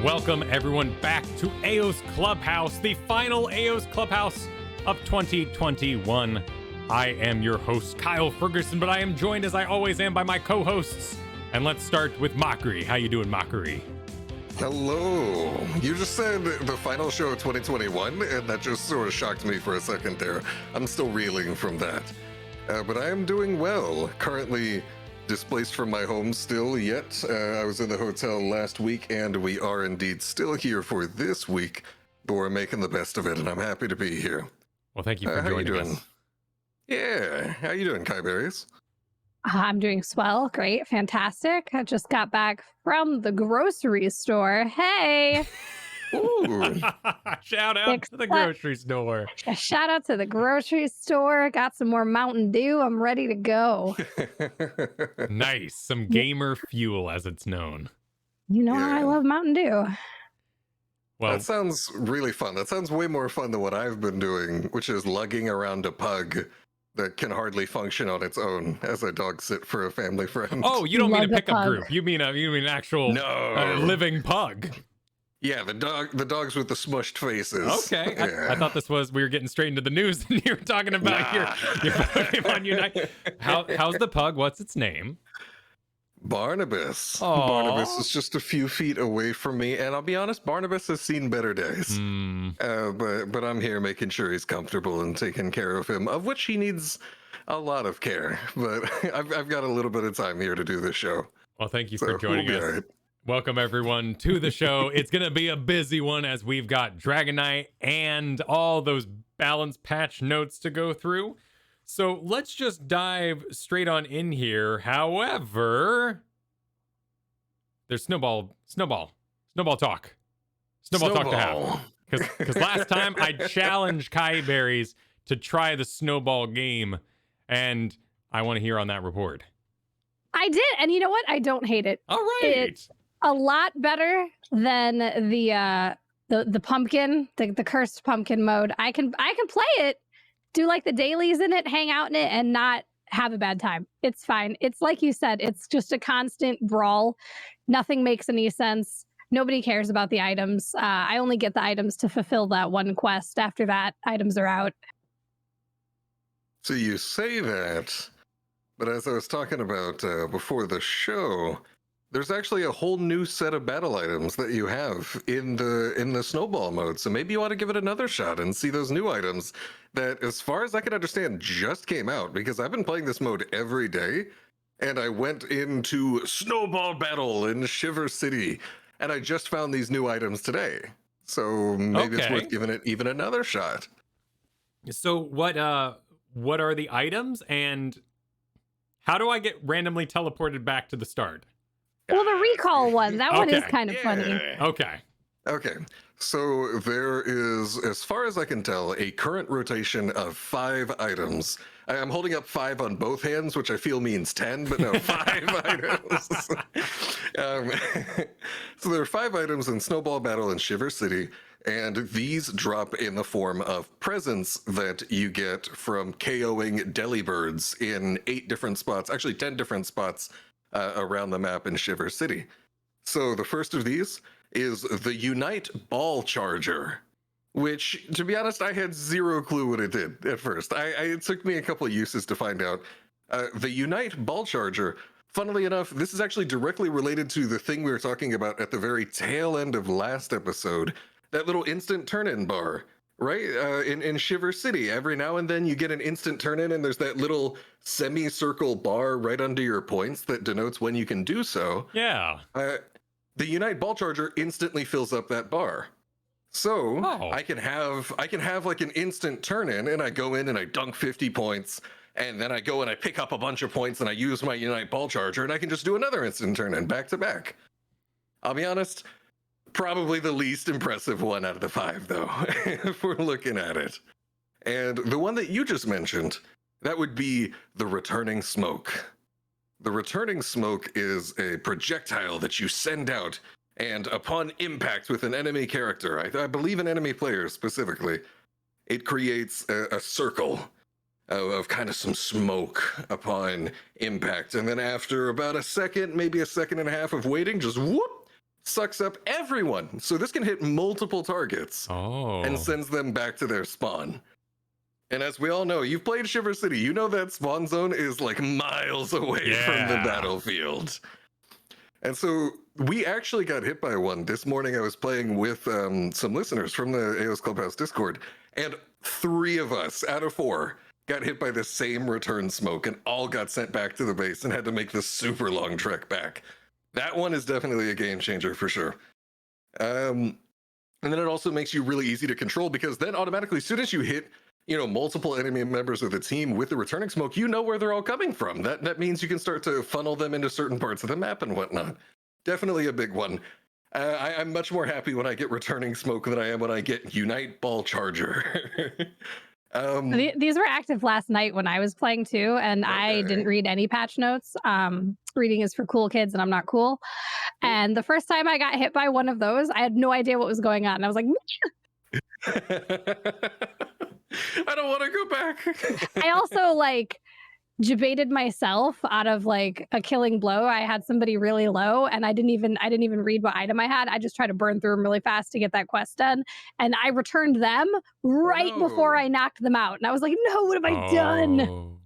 Welcome everyone back to Aeos Clubhouse, the final Aeos Clubhouse of 2021. I am your host, Kyle Ferguson, but I am joined as I always am by my co-hosts. And let's start with Mochrie. How you doing, Mochrie? Hello. You just said the final show of 2021, and that just sort of shocked me for a second there. I'm still reeling from that. But I am doing well. Currently displaced from my home still yet. I was in the hotel last week, and we are indeed still here for this week, but we're making the best of it, and I'm happy to be here. Well, thank you for joining how you doing? us. Yeah. How you doing, Kiyeberries? I'm doing swell. Great. Fantastic. I just got back from the grocery store. Hey. Ooh. Shout out to the grocery store. A shout out to the grocery store. Got some more Mountain Dew. I'm ready to go. Nice. Some gamer fuel, as it's known. You know how I love Mountain Dew. Well, that sounds really fun. That sounds way more fun than what I've been doing, which is lugging around a pug that can hardly function on its own as a dog sit for a family friend. oh, you don't mean a Love a pickup pug. group. You mean an actual living pug. Yeah, the dogs with the smushed faces. Okay. Yeah. I thought we were getting straight into the news and you were talking about your Pokemon Unite. How's the pug? What's its name? Barnabas. Aw. Barnabas is just a few feet away from me, and I'll be honest, Barnabas has seen better days. But I'm here making sure he's comfortable and taking care of him, of which he needs a lot of care. But I've got a little bit of time here to do this show. Well, thank you for joining we'll be us. all right. Welcome everyone to the show. It's going to be a busy one as we've got Dragonite and all those balance patch notes to go through. So let's just dive straight on in here. However, there's Snowball talk. Snowball talk to have. Because last time I challenged Kiyeberries to try the Snowball game, and I want to hear on that report. I did. And you know what? I don't hate it. All right. It's a lot better than the pumpkin, the cursed pumpkin mode. I can play it, do like the dailies in it, hang out in it, and not have a bad time. It's fine. It's like you said, it's just a constant brawl. Nothing makes any sense. Nobody cares about the items. I only get the items to fulfill that one quest. After that, items are out. So you say that, but as I was talking about before the show, there's actually a whole new set of battle items that you have in the Snowball mode. So maybe you want to give it another shot and see those new items that, as far as I can understand, just came out, because I've been playing this mode every day, and I went into Snowball Battle in Shiver City, and I just found these new items today. So maybe it's worth giving it even another shot. So what are the items, and how do I get randomly teleported back to the start? Well, the recall one, that one is kind of funny. Okay. So there is, as far as I can tell, a current rotation of 5 items. I'm holding up 5 on both hands, which I feel means 10, but no, 5 items. So there are 5 items in Snowball Battle in Shiver City, and these drop in the form of presents that you get from KOing Delibirds in 8 different spots, actually 10 different spots around the map in Shiver City. So the first of these is the Unite Ball Charger, which, to be honest, I had zero clue what it did at first. It took me a couple of uses to find out. The Unite Ball Charger, funnily enough, this is actually directly related to the thing we were talking about at the very tail end of last episode, that little instant turn-in bar. Right? In Shiver City, every now and then you get an instant turn-in, and there's that little semicircle bar right under your points that denotes when you can do so. Yeah. The Unite Ball Charger instantly fills up that bar. So I can have like an instant turn-in, and I go in and I dunk 50 points, and then I go and I pick up a bunch of points, and I use my Unite Ball Charger, and I can just do another instant turn-in back to back. I'll be honest, probably the least impressive one out of the 5, though, if we're looking at it. And the one that you just mentioned, that would be the Returning Smoke. The Returning Smoke is a projectile that you send out, and upon impact with an enemy character, I believe an enemy player specifically, it creates a circle of kind of some smoke upon impact. And then after about a second, maybe a second and a half of waiting, just whoop, sucks up everyone. So this can hit multiple targets and sends them back to their spawn. And as we all know, you've played Shiver City, you know that spawn zone is like miles away from the battlefield. And so we actually got hit by one. This morning I was playing with some listeners from the Aeos Clubhouse Discord, and 3 of us out of 4 got hit by the same return smoke and all got sent back to the base and had to make this super long trek back. That one is definitely a game changer for sure. And then it also makes you really easy to control, because then automatically, as soon as you hit, you know, multiple enemy members of the team with the returning smoke, you know where they're all coming from. That means you can start to funnel them into certain parts of the map and whatnot. Definitely a big one. I'm much more happy when I get returning smoke than I am when I get Unite Ball Charger. These were active last night when I was playing too, and I didn't read any patch notes. Reading is for cool kids, and I'm not cool. And the first time I got hit by one of those, I had no idea what was going on. I was like, I don't want to go back. I also like debated myself out of like a killing blow. I had somebody really low, and I didn't even read what item I had. I just tried to burn through them really fast to get that quest done, and I returned them right before I knocked them out. And I was like, "No, what have I done?"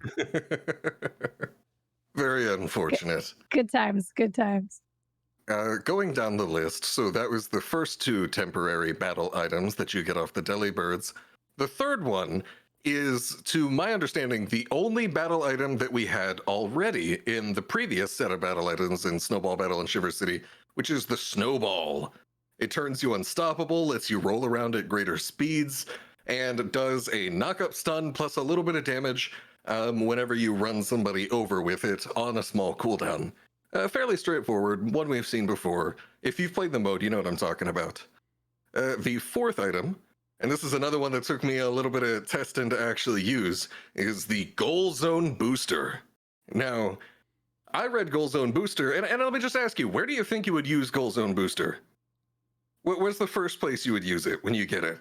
Very unfortunate. Good times. Good times. Going down the list, so that was the first 2 temporary battle items that you get off the Delibirds. The third one is, to my understanding, the only battle item that we had already in the previous set of battle items in Snowball Battle and Shiver City, which is the Snowball. It turns you unstoppable, lets you roll around at greater speeds, and does a knock-up stun plus a little bit of damage whenever you run somebody over with it on a small cooldown. Fairly straightforward, one we've seen before. If you've played the mode, you know what I'm talking about. The fourth item, and this is another one that took me a little bit of testing to actually use, is the Goal Zone Booster. Now, I read Goal Zone Booster, and let me just ask you, where do you think you would use Goal Zone Booster? Where's the first place you would use it when you get it?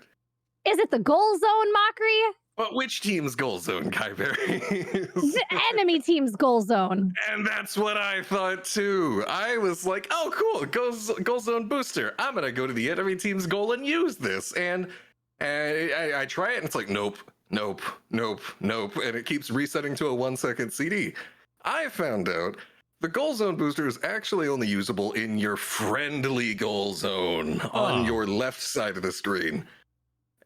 Is it the goal zone, Mochrie? But which team's goal zone, Kiyeberries? The enemy team's goal zone. And that's what I thought too. I was like, oh cool, goal zone booster. I'm gonna go to the enemy team's goal and use this. And I try it and it's like, nope. And it keeps resetting to a 1-second CD. I found out the goal zone booster is actually only usable in your friendly goal zone on your left side of the screen.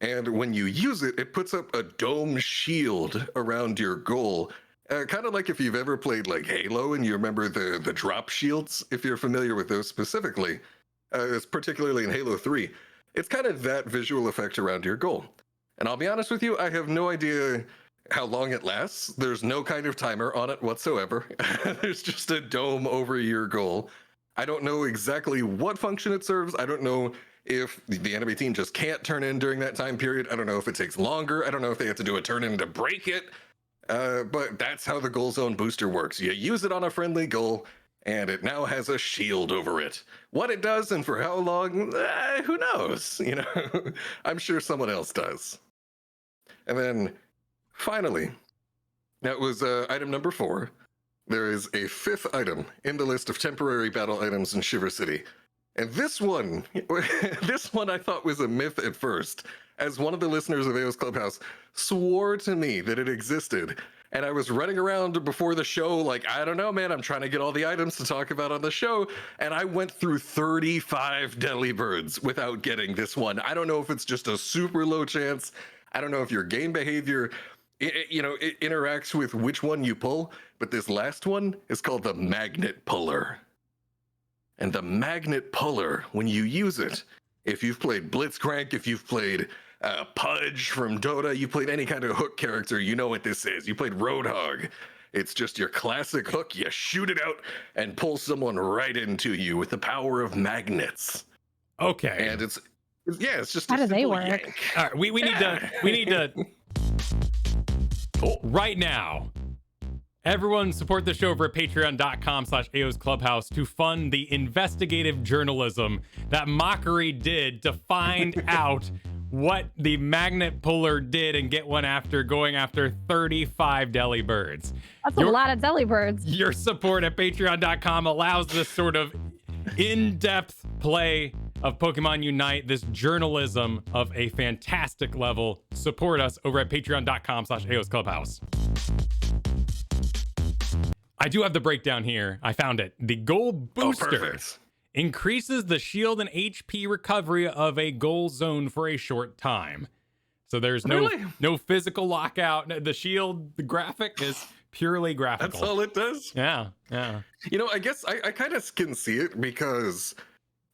And when you use it, it puts up a dome shield around your goal. Kind of like if you've ever played like Halo and you remember the drop shields, if you're familiar with those specifically, it's particularly in Halo 3. It's kind of that visual effect around your goal. And I'll be honest with you, I have no idea how long it lasts. There's no kind of timer on it whatsoever. There's just a dome over your goal. I don't know exactly what function it serves. I don't know if the enemy team just can't turn in during that time period. I don't know if it takes longer. I don't know if they have to do a turn in to break it. But that's how the goal zone booster works. You use it on a friendly goal, and it now has a shield over it. What it does and for how long, who knows? You know, I'm sure someone else does. And then finally, that was item number 4. There is a 5th item in the list of temporary battle items in Shiver City. And this one I thought was a myth at first, as one of the listeners of Aeos Clubhouse swore to me that it existed. And I was running around before the show like, I don't know, man, I'm trying to get all the items to talk about on the show. And I went through 35 Delibirds without getting this one. I don't know if it's just a super low chance. I don't know if your game behavior, it interacts with which one you pull. But this last one is called the Magnet Puller. And the Magnet Puller, when you use it, if you've played Blitzcrank, if you've played Pudge from Dota, you played any kind of hook character, you know what this is. You played Roadhog. It's just your classic hook. You shoot it out and pull someone right into you with the power of magnets. Okay. And it's just how do they work? Yank. All right, we need to right now. Everyone support the show over at patreon.com/Aeos Clubhouse to fund the investigative journalism that Mochrie did to find out what the Magnet Puller did and get one after going after 35 Delibirds. That's a lot of Delibirds. Your support at patreon.com allows this sort of in-depth play of Pokemon Unite, this journalism of a fantastic level. Support us over at patreon.com/Aeos Clubhouse. I do have the breakdown here. I found it. The goal booster increases the shield and HP recovery of a goal zone for a short time. So there's no physical lockout. The shield, the graphic is purely graphical. That's all it does? Yeah. You know, I guess I kind of can see it because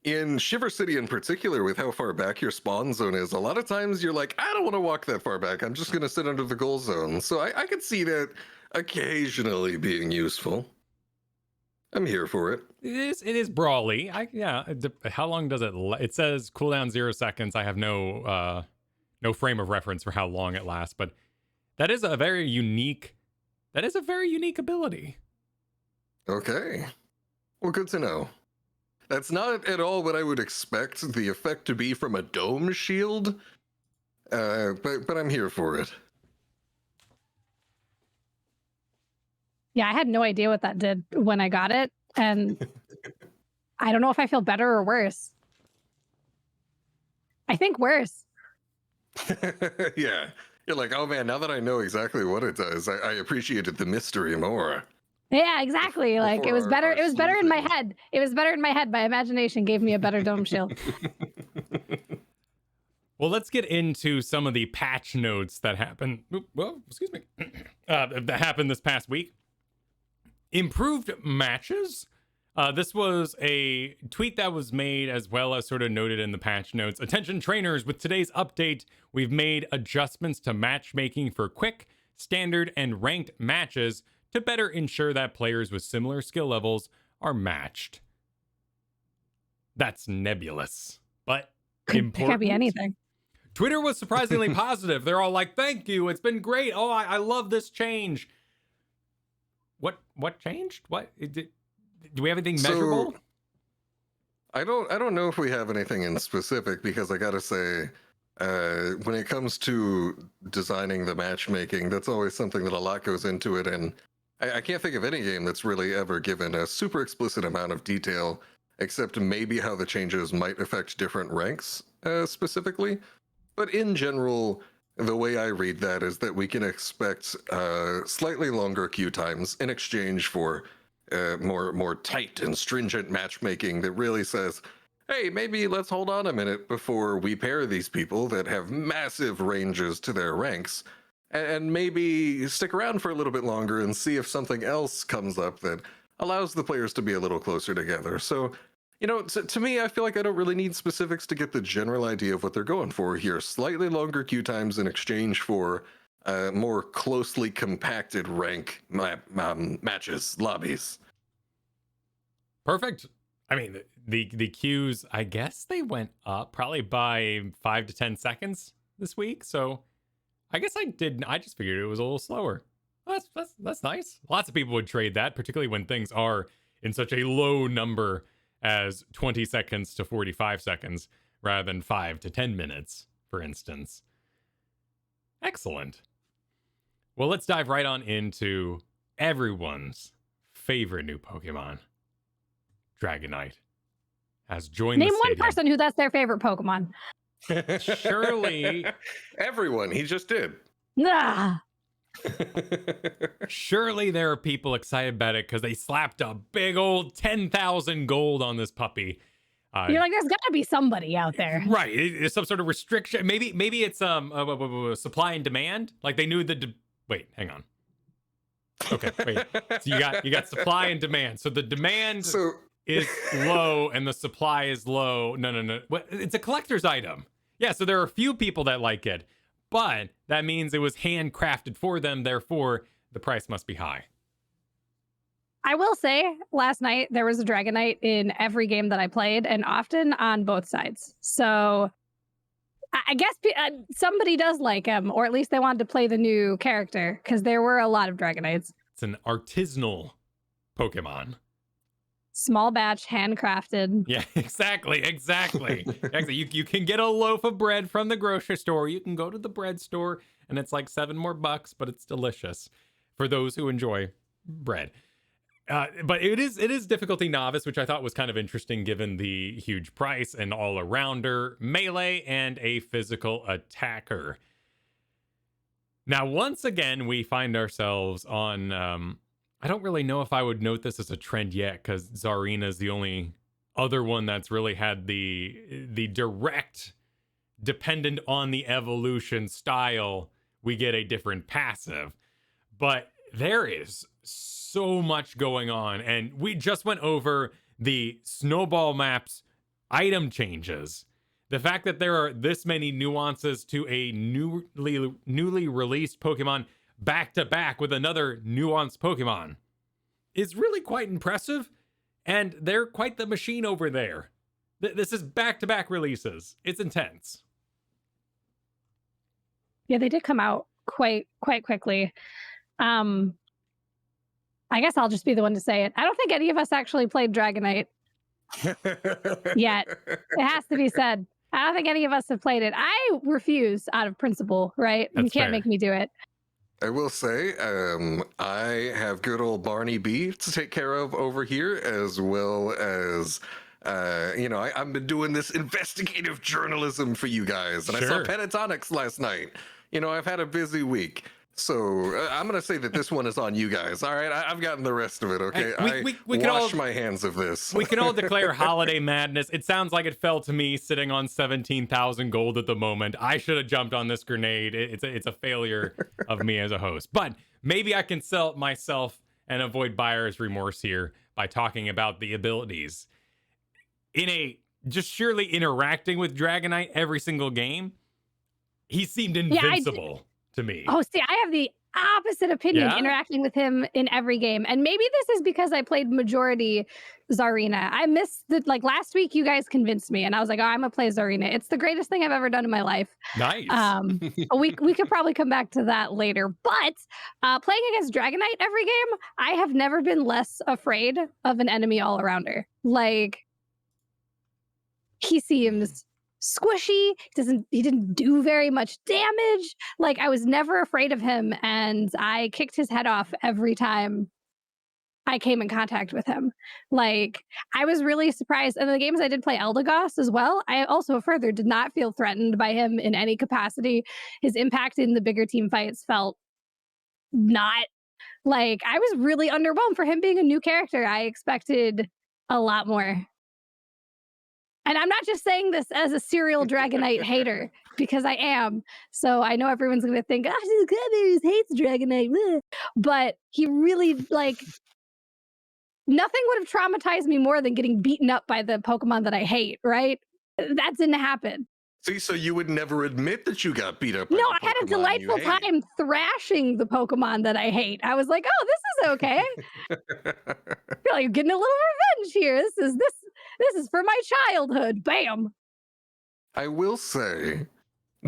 in Shiver City in particular, with how far back your spawn zone is, a lot of times you're like, I don't want to walk that far back. I'm just going to sit under the goal zone. So I could see that occasionally being useful. I'm here for it. It is brawly. How long does it? It says cooldown 0 seconds. I have no frame of reference for how long it lasts, but that is a very unique ability. Okay. Well, good to know. That's not at all what I would expect the effect to be from a dome shield, but I'm here for it. Yeah, I had no idea what that did when I got it, and I don't know if I feel better or worse. I think worse. Yeah. You're like, oh man, now that I know exactly what it does, I appreciated the mystery more. Yeah, exactly. Like it was better. It was better in my head. It was better in my head. My imagination gave me a better dome shield. Well, let's get into some of the patch notes that happened. Well, excuse me. That happened this past week. Improved matches. This was a tweet that was made as well as sort of noted in the patch notes. Attention trainers, with today's update, we've made adjustments to matchmaking for quick, standard, and ranked matches to better ensure that players with similar skill levels are matched. That's nebulous, but important. It could be anything. Twitter was surprisingly positive. They're all like, thank you, it's been great. Oh, I love this change. What changed? What? Do we have anything measurable? I don't know if we have anything in specific, because I gotta say, when it comes to designing the matchmaking, that's always something that a lot goes into it, and I can't think of any game that's really ever given a super explicit amount of detail, except maybe how the changes might affect different ranks specifically. But in general, the way I read that is that we can expect slightly longer queue times in exchange for more tight and stringent matchmaking that really says, hey, maybe let's hold on a minute before we pair these people that have massive ranges to their ranks, and maybe stick around for a little bit longer and see if something else comes up that allows the players to be a little closer together. So, you know, to me, I feel like I don't really need specifics to get the general idea of what they're going for here. Slightly longer queue times in exchange for more closely compacted rank matches, lobbies. Perfect. I mean, the queues, I guess they went up probably by 5 to 10 seconds this week. So I guess I just figured it was a little slower. That's nice. Lots of people would trade that, particularly when things are in such a low number as 20 seconds to 45 seconds rather than 5 to 10 minutes, for instance. Excellent. Well, let's dive right on into everyone's favorite new Pokemon. Dragonite has joined Name the one stadium. person who that's their favorite Pokemon. Surely Everyone, he just did. Nah. Surely there are people excited about it because they slapped a big old 10,000 gold on this puppy. You're like, there's got to be somebody out there. Right. It's some sort of restriction. Maybe it's supply and demand. Like they knew wait, hang on. Okay, wait. So you got supply and demand. So the demand is low and the supply is low. No. It's a collector's item. Yeah, so there are a few people that like it, but that means it was handcrafted for them. Therefore, the price must be high. I will say, last night there was a Dragonite in every game that I played, and often on both sides. So I guess somebody does like him, or at least they wanted to play the new character, because there were a lot of Dragonites. It's an artisanal Pokemon. Small batch, handcrafted. Yeah, exactly. You can get a loaf of bread from the grocery store. You can go to the bread store, and it's like $7 more, but it's delicious for those who enjoy bread. But it is difficulty novice, which I thought was kind of interesting given the huge price, and all-arounder, melee, and a physical attacker. Now, once again, we find ourselves on... I don't really know if I would note this as a trend yet, because Zarina is the only other one that's really had the direct, dependent on the evolution style, we get a different passive. But there is so much going on, and we just went over the Snowball map's item changes. The fact that there are this many nuances to a newly released Pokemon back to back with another nuanced Pokemon is really quite impressive, and they're quite the machine over there. This is back to back releases. It's intense. Yeah, they did come out quite quickly. I guess I'll just be the one to say it. I don't think any of us actually played Dragonite yet. It has to be said. I don't think any of us have played it. I refuse out of principle, right? That's you can't fair. make me do it. I will say, I have good old Barney B to take care of over here, as well as, I've been doing this investigative journalism for you guys, and I saw Sure. Pentatonics last night. I've had a busy week. So I'm going to say that this one is on you guys. All right, I've gotten the rest of it, okay? Hey, we can wash all- my hands of this. We can all declare holiday madness. It sounds like it fell to me sitting on 17,000 gold at the moment. I should have jumped on this grenade. It's a failure of me as a host. But maybe I can sell it myself and avoid buyer's remorse here by talking about the abilities. Just surely interacting with Dragonite every single game, he seemed invincible to me. Oh, see, I have the opposite opinion Yeah? interacting with him in every game. And maybe this is because I played majority Zarina. I missed last week you guys convinced me and I was like, oh, I'm gonna play Zarina. It's the greatest thing I've ever done in my life. Nice. we could probably come back to that later. But playing against Dragonite every game, I have never been less afraid of an enemy all-arounder. Like, he seems squishy. He didn't do very much damage. Like, I was never afraid of him, and I kicked his head off every time I came in contact with him. Like, I was really surprised. And the games I did play Eldegoss as well, I also further did not feel threatened by him in any capacity. His impact in the bigger team fights felt not like, I was really underwhelmed for him being a new character. I expected a lot more. And I'm not just saying this as a serial Dragonite hater, because I am. So I know everyone's going to think, oh, Kiyeberries hates Dragonite. Bleh. But he really, nothing would have traumatized me more than getting beaten up by the Pokemon that I hate, right? That didn't happen. See, so you would never admit that you got beat up by No, the I had a Pokemon you delightful hate. time thrashing the Pokemon that I hate. I was like, oh, this is okay. I feel like I'm getting a little revenge here. This is for my childhood. Bam. I will say,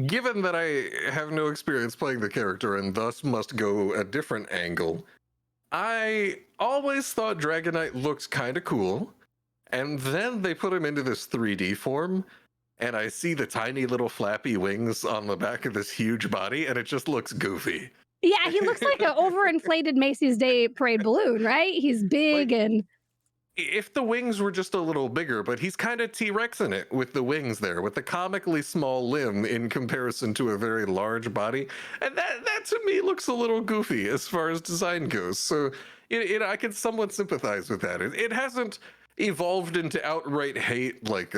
given that I have no experience playing the character and thus must go a different angle, I always thought Dragonite looked kind of cool, and then they put him into this 3D form, and I see the tiny little flappy wings on the back of this huge body, and it just looks goofy. Yeah, he looks like an overinflated Macy's Day Parade balloon, right? He's big and... If the wings were just a little bigger, but he's kind of T-Rex in it with the wings there, with the comically small limb in comparison to a very large body. And that to me looks a little goofy as far as design goes. So I can somewhat sympathize with that. It hasn't evolved into outright hate like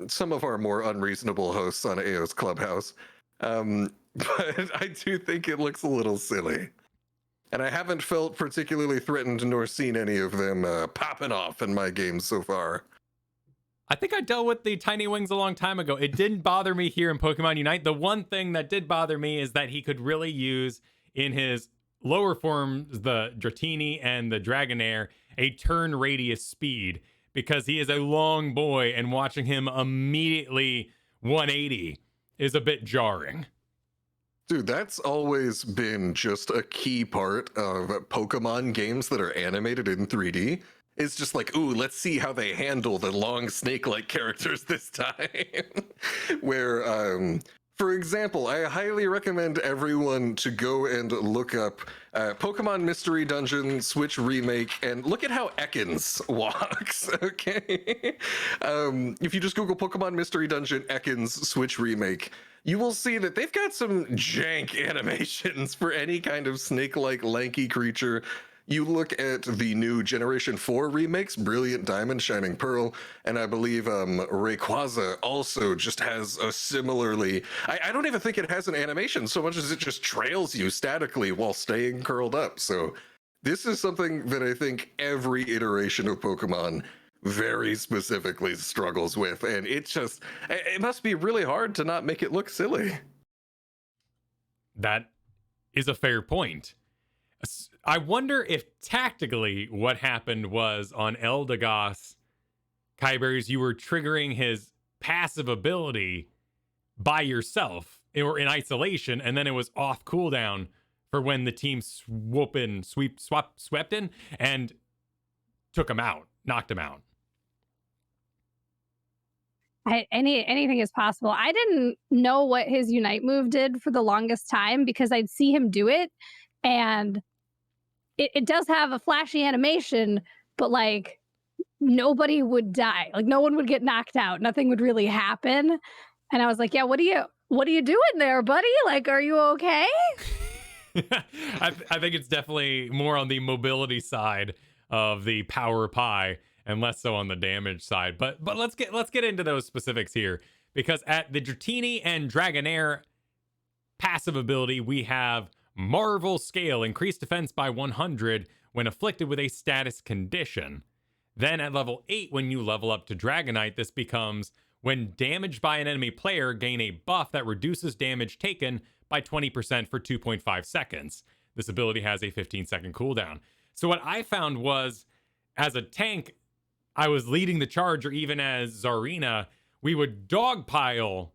some of our more unreasonable hosts on Aeos Clubhouse. But I do think it looks a little silly. And I haven't felt particularly threatened nor seen any of them popping off in my games so far. I think I dealt with the tiny wings a long time ago. It didn't bother me here in Pokemon Unite. The one thing that did bother me is that he could really use in his lower forms, the Dratini and the Dragonair, a turn radius speed, because he is a long boy and watching him immediately 180 is a bit jarring. Dude, that's always been just a key part of Pokemon games that are animated in 3D. It's just like, ooh, let's see how they handle the long snake-like characters this time. Where, For example, I highly recommend everyone to go and look up Pokemon Mystery Dungeon Switch Remake and look at how Ekans walks, okay? If you just Google Pokemon Mystery Dungeon Ekans Switch Remake, you will see that they've got some jank animations for any kind of snake-like lanky creature. You look at the new Generation 4 remakes, Brilliant Diamond, Shining Pearl, and I believe Rayquaza also just has a similarly... I don't even think it has an animation so much as it just trails you statically while staying curled up. So this is something that I think every iteration of Pokemon very specifically struggles with, and it must be really hard to not make it look silly. That is a fair point. I wonder if tactically what happened was on Eldegoss, Kiyeberries, you were triggering his passive ability by yourself or in isolation, and then it was off cooldown for when the team swept in and took him out, knocked him out. Anything is possible. I didn't know what his Unite move did for the longest time because I'd see him do it, and it does have a flashy animation, but like nobody would die. Like no one would get knocked out. Nothing would really happen. And I was like, yeah, what are you doing there, buddy? Like, are you okay? I think it's definitely more on the mobility side of the power pie and less so on the damage side. But let's get into those specifics here, because at the Dratini and Dragonair passive ability, we have Marvel Scale, increased defense by 100 when afflicted with a status condition. Then at level 8, when you level up to Dragonite, this becomes when damaged by an enemy player, gain a buff that reduces damage taken by 20% for 2.5 seconds. This ability has a 15-second cooldown. So what I found was, as a tank, I was leading the charge, or even as Zarina, we would dogpile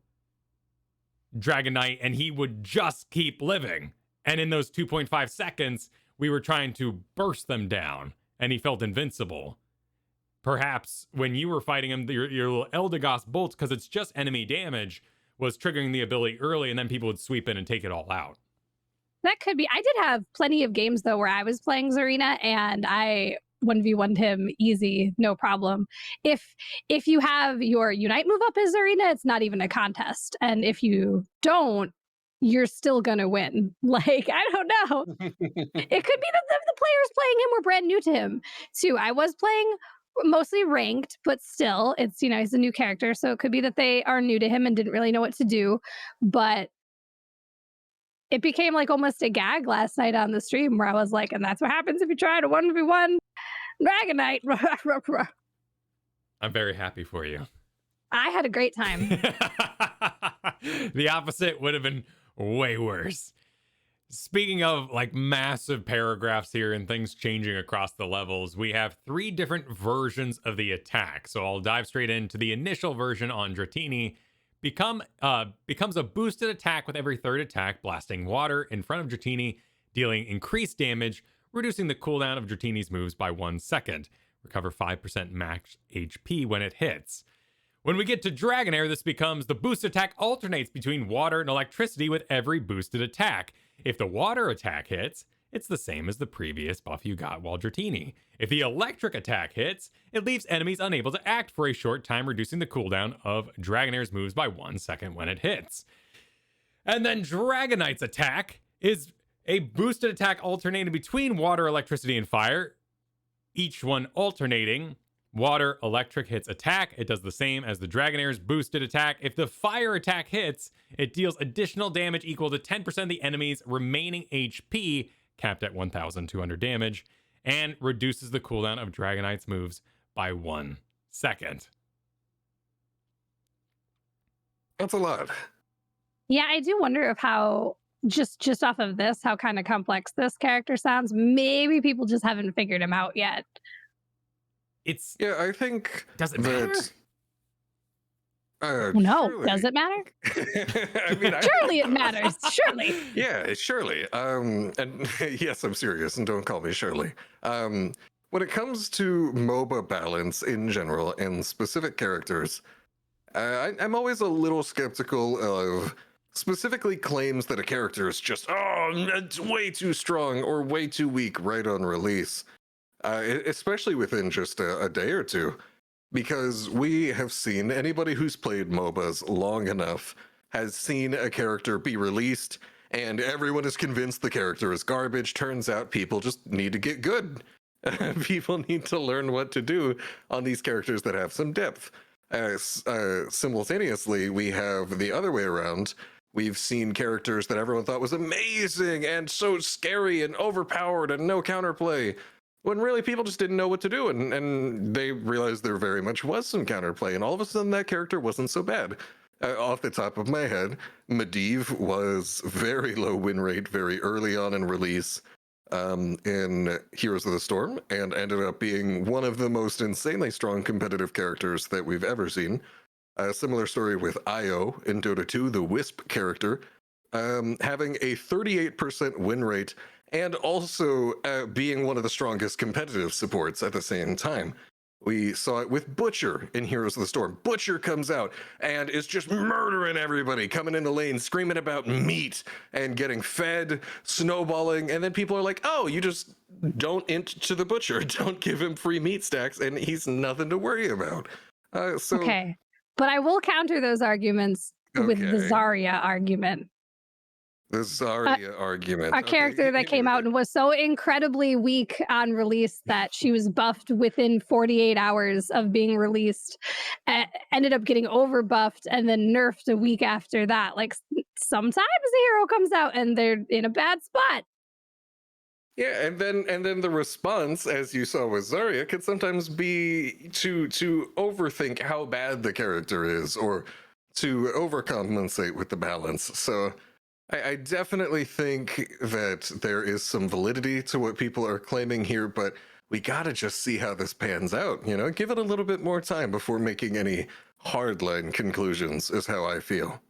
Dragonite and he would just keep living. And in those 2.5 seconds, we were trying to burst them down, and he felt invincible. Perhaps when you were fighting him, your little Eldegoss bolts, because it's just enemy damage, was triggering the ability early, and then people would sweep in and take it all out. That could be. I did have plenty of games, though, where I was playing Zarina, and I 1v1'd him easy, no problem. If you have your Unite move up as Zarina, it's not even a contest. And if you don't, you're still gonna win. Like, I don't know. It could be that the players playing him were brand new to him too. I was playing mostly ranked, but still, it's, you know, he's a new character, so it could be that they are new to him and didn't really know what to do. But it became like almost a gag last night on the stream where I was like, and that's what happens if you try to 1v1 Dragonite. I'm very happy for you. I had a great time. The opposite would have been way worse. Speaking of like massive paragraphs here and things changing across the levels, we have 3 different versions of the attack. So I'll dive straight into the initial version on Dratini. Becomes a boosted attack with every 3rd attack, blasting water in front of Dratini, dealing increased damage, reducing the cooldown of Dratini's moves by 1 second. Recover 5% max HP when it hits. When we get to Dragonair, this becomes the boost attack alternates between water and electricity with every boosted attack. If the water attack hits, it's the same as the previous buff you got while Dratini. If the electric attack hits, it leaves enemies unable to act for a short time, reducing the cooldown of Dragonair's moves by 1 second when it hits. And then Dragonite's attack is a boosted attack alternating between water, electricity, and fire, each one alternating. Water, electric hits attack. It does the same as the Dragonair's boosted attack. If the fire attack hits, it deals additional damage equal to 10% of the enemy's remaining HP, capped at 1,200 damage, and reduces the cooldown of Dragonite's moves by 1 second. That's a lot. Yeah, I do wonder if how, just off of this, how kind of complex this character sounds. Maybe people just haven't figured him out yet. Yeah, I think does it matter? No, surely. does it matter? I mean, surely it matters. Surely. Yeah, surely. And yes, I'm serious, and don't call me Shirley. When it comes to MOBA balance in general and specific characters, I'm always a little skeptical of specifically claims that a character is just, oh, it's way too strong or way too weak right on release, especially within just a day or two. Because we have seen, anybody who's played MOBAs long enough has seen a character be released and everyone is convinced the character is garbage. Turns out people just need to get good. People need to learn what to do on these characters that have some depth. Simultaneously, we have the other way around. We've seen characters that everyone thought was amazing and so scary and overpowered and no counterplay, when really people just didn't know what to do, and they realized there very much was some counterplay, and all of a sudden that character wasn't so bad. Off the top of my head, Medivh was very low win rate very early on in release in Heroes of the Storm, and ended up being one of the most insanely strong competitive characters that we've ever seen. A similar story with Io in Dota 2, the Wisp character, having a 38% win rate and also being one of the strongest competitive supports at the same time. We saw it with Butcher in Heroes of the Storm. Butcher comes out and is just murdering everybody, coming in the lane, screaming about meat and getting fed, snowballing, and then people are like, oh, you just don't int to the Butcher. Don't give him free meat stacks, and he's nothing to worry about. Okay, but I will counter those arguments with the Zarya argument. The Zarya argument. A character that came out and was so incredibly weak on release that she was buffed within 48 hours of being released, ended up getting over buffed and then nerfed a week after that. Like, sometimes the hero comes out and they're in a bad spot. Yeah, and then the response, as you saw with Zarya, could sometimes be to overthink how bad the character is, or to overcompensate with the balance. So I definitely think that there is some validity to what people are claiming here, but we gotta just see how this pans out, you know? Give it a little bit more time before making any hardline conclusions, is how I feel.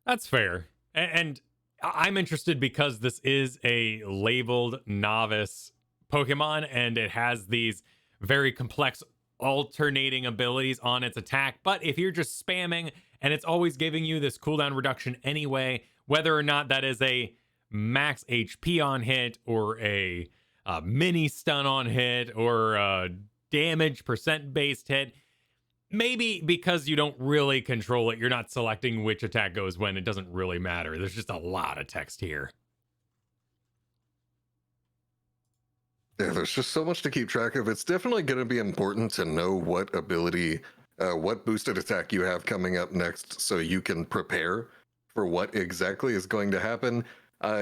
That's fair. And I'm interested because this is a labeled novice Pokemon, and it has these very complex alternating abilities on its attack. But if you're just spamming and it's always giving you this cooldown reduction anyway, whether or not that is a max HP on hit or a mini stun on hit or a damage percent based hit, maybe because you don't really control it, you're not selecting which attack goes when. It doesn't really matter. There's just a lot of text here. Yeah, there's just so much to keep track of. It's definitely going to be important to know what ability, what boosted attack you have coming up next, so you can prepare for what exactly is going to happen.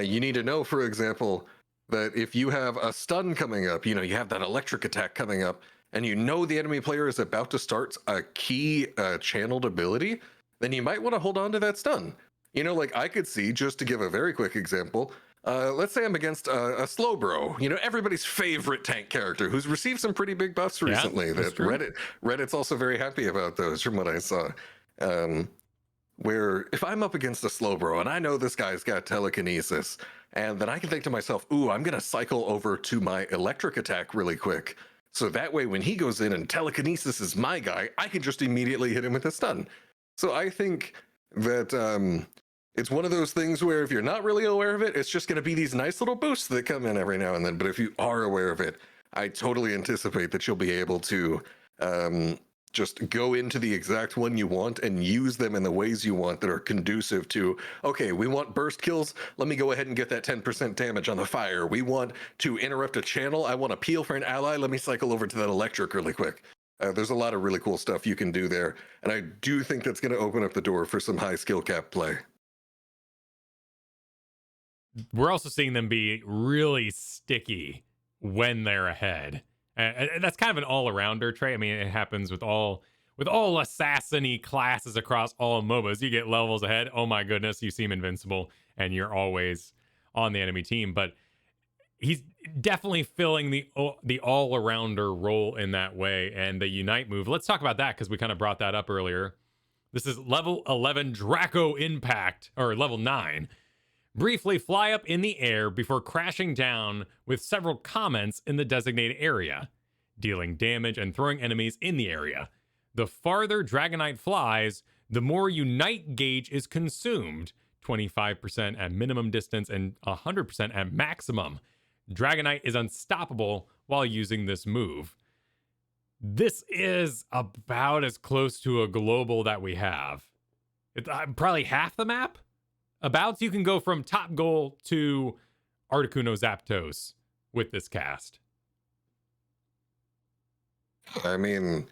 You need to know, for example, that if you have a stun coming up, you know, you have that electric attack coming up, and you know the enemy player is about to start a key channeled ability, then you might want to hold on to that stun. You know, like I could see, just to give a very quick example, let's say I'm against a Slowbro, you know, everybody's favorite tank character who's received some pretty big buffs recently. That Reddit's also very happy about those from what I saw. Where if I'm up against a Slowbro and I know this guy's got telekinesis, and then I can think to myself, ooh, I'm going to cycle over to my electric attack really quick. So that way, when he goes in and telekinesis is my guy, I can just immediately hit him with a stun. So I think that it's one of those things where if you're not really aware of it, it's just going to be these nice little boosts that come in every now and then. But if you are aware of it, I totally anticipate that you'll be able to just go into the exact one you want and use them in the ways you want that are conducive to, okay, we want burst kills. Let me go ahead and get that 10% damage on the fire. We want to interrupt a channel. I want to peel for an ally. Let me cycle over to that electric really quick. There's a lot of really cool stuff you can do there. And I do think that's going to open up the door for some high skill cap play. We're also seeing them be really sticky when they're ahead. And that's kind of an all-arounder trait. I mean, it happens with all assassin-y classes across all MOBAs. You get levels ahead. Oh my goodness, you seem invincible, and you're always on the enemy team. But he's definitely filling the all-arounder role in that way. And the Unite move, let's talk about that because we kind of brought that up earlier. This is level 11 Draco Impact, or level 9. Briefly fly up in the air before crashing down with several comments in the designated area, dealing damage and throwing enemies in the area. The farther Dragonite flies, the more Unite gauge is consumed, 25% at minimum distance, and 100% at maximum. Dragonite is unstoppable while using this move. This is about as close to a global that we have. It's probably half the map. About, so you can go from top goal to Articuno Zapdos with this cast. I mean,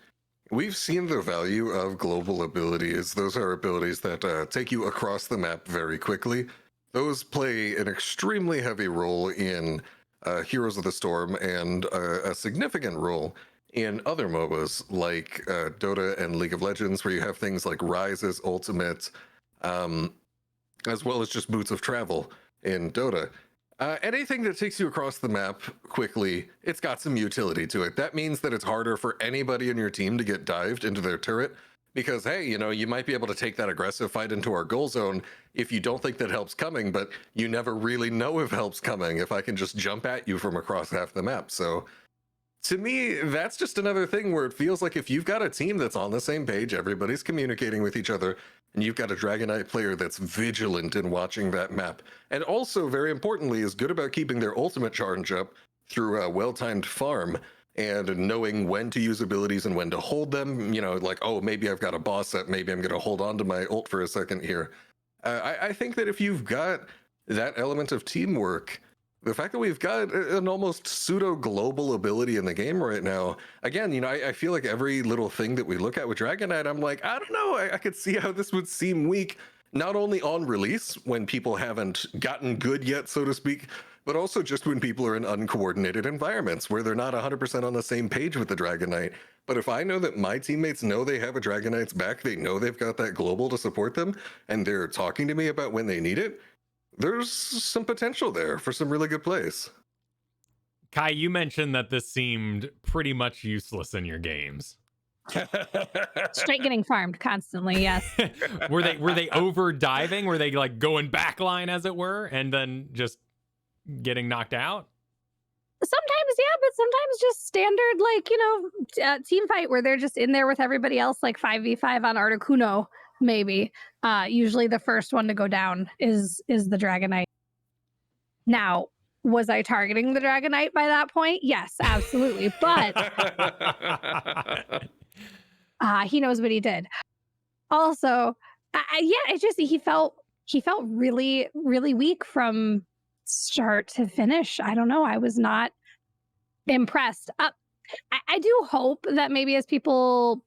we've seen the value of global abilities. Those are abilities that take you across the map very quickly. Those play an extremely heavy role in Heroes of the Storm and a significant role in other MOBAs like Dota and League of Legends, where you have things like Rise's Ultimate, as well as just Boots of Travel in Dota. Anything that takes you across the map quickly, it's got some utility to it. That means that it's harder for anybody in your team to get dived into their turret because, hey, you know, you might be able to take that aggressive fight into our goal zone if you don't think that help's coming, but you never really know if help's coming if I can just jump at you from across half the map. So to me, that's just another thing where it feels like if you've got a team that's on the same page, everybody's communicating with each other, and you've got a Dragonite player that's vigilant in watching that map, and also, very importantly, is good about keeping their ultimate charge up through a well-timed farm and knowing when to use abilities and when to hold them. You know, like, oh, maybe I've got a boss set, maybe I'm going to hold on to my ult for a second here. I think that if you've got that element of teamwork, the fact that we've got an almost pseudo-global ability in the game right now, again, you know, I feel like every little thing that we look at with Dragonite, I'm like, I don't know, I could see how this would seem weak, not only on release, when people haven't gotten good yet, so to speak, but also just when people are in uncoordinated environments where they're not 100% on the same page with the Dragonite. But if I know that my teammates know they have a Dragonite's back, they know they've got that global to support them, and they're talking to me about when they need it, there's some potential there for some really good plays. Kai, you mentioned that this seemed pretty much useless in your games. Straight getting farmed constantly, yes. Were they over diving? Were they like going backline, as it were, and then just getting knocked out? Sometimes, yeah, but sometimes just standard, like, you know, team fight where they're just in there with everybody else, like 5v5 on Articuno, maybe. Usually the first one to go down is the Dragonite. Now, was I targeting the Dragonite by that point? Yes, absolutely. But he knows what he did. Also, it's just he felt really, really weak from start to finish. I don't know. I was not impressed. I do hope that maybe as people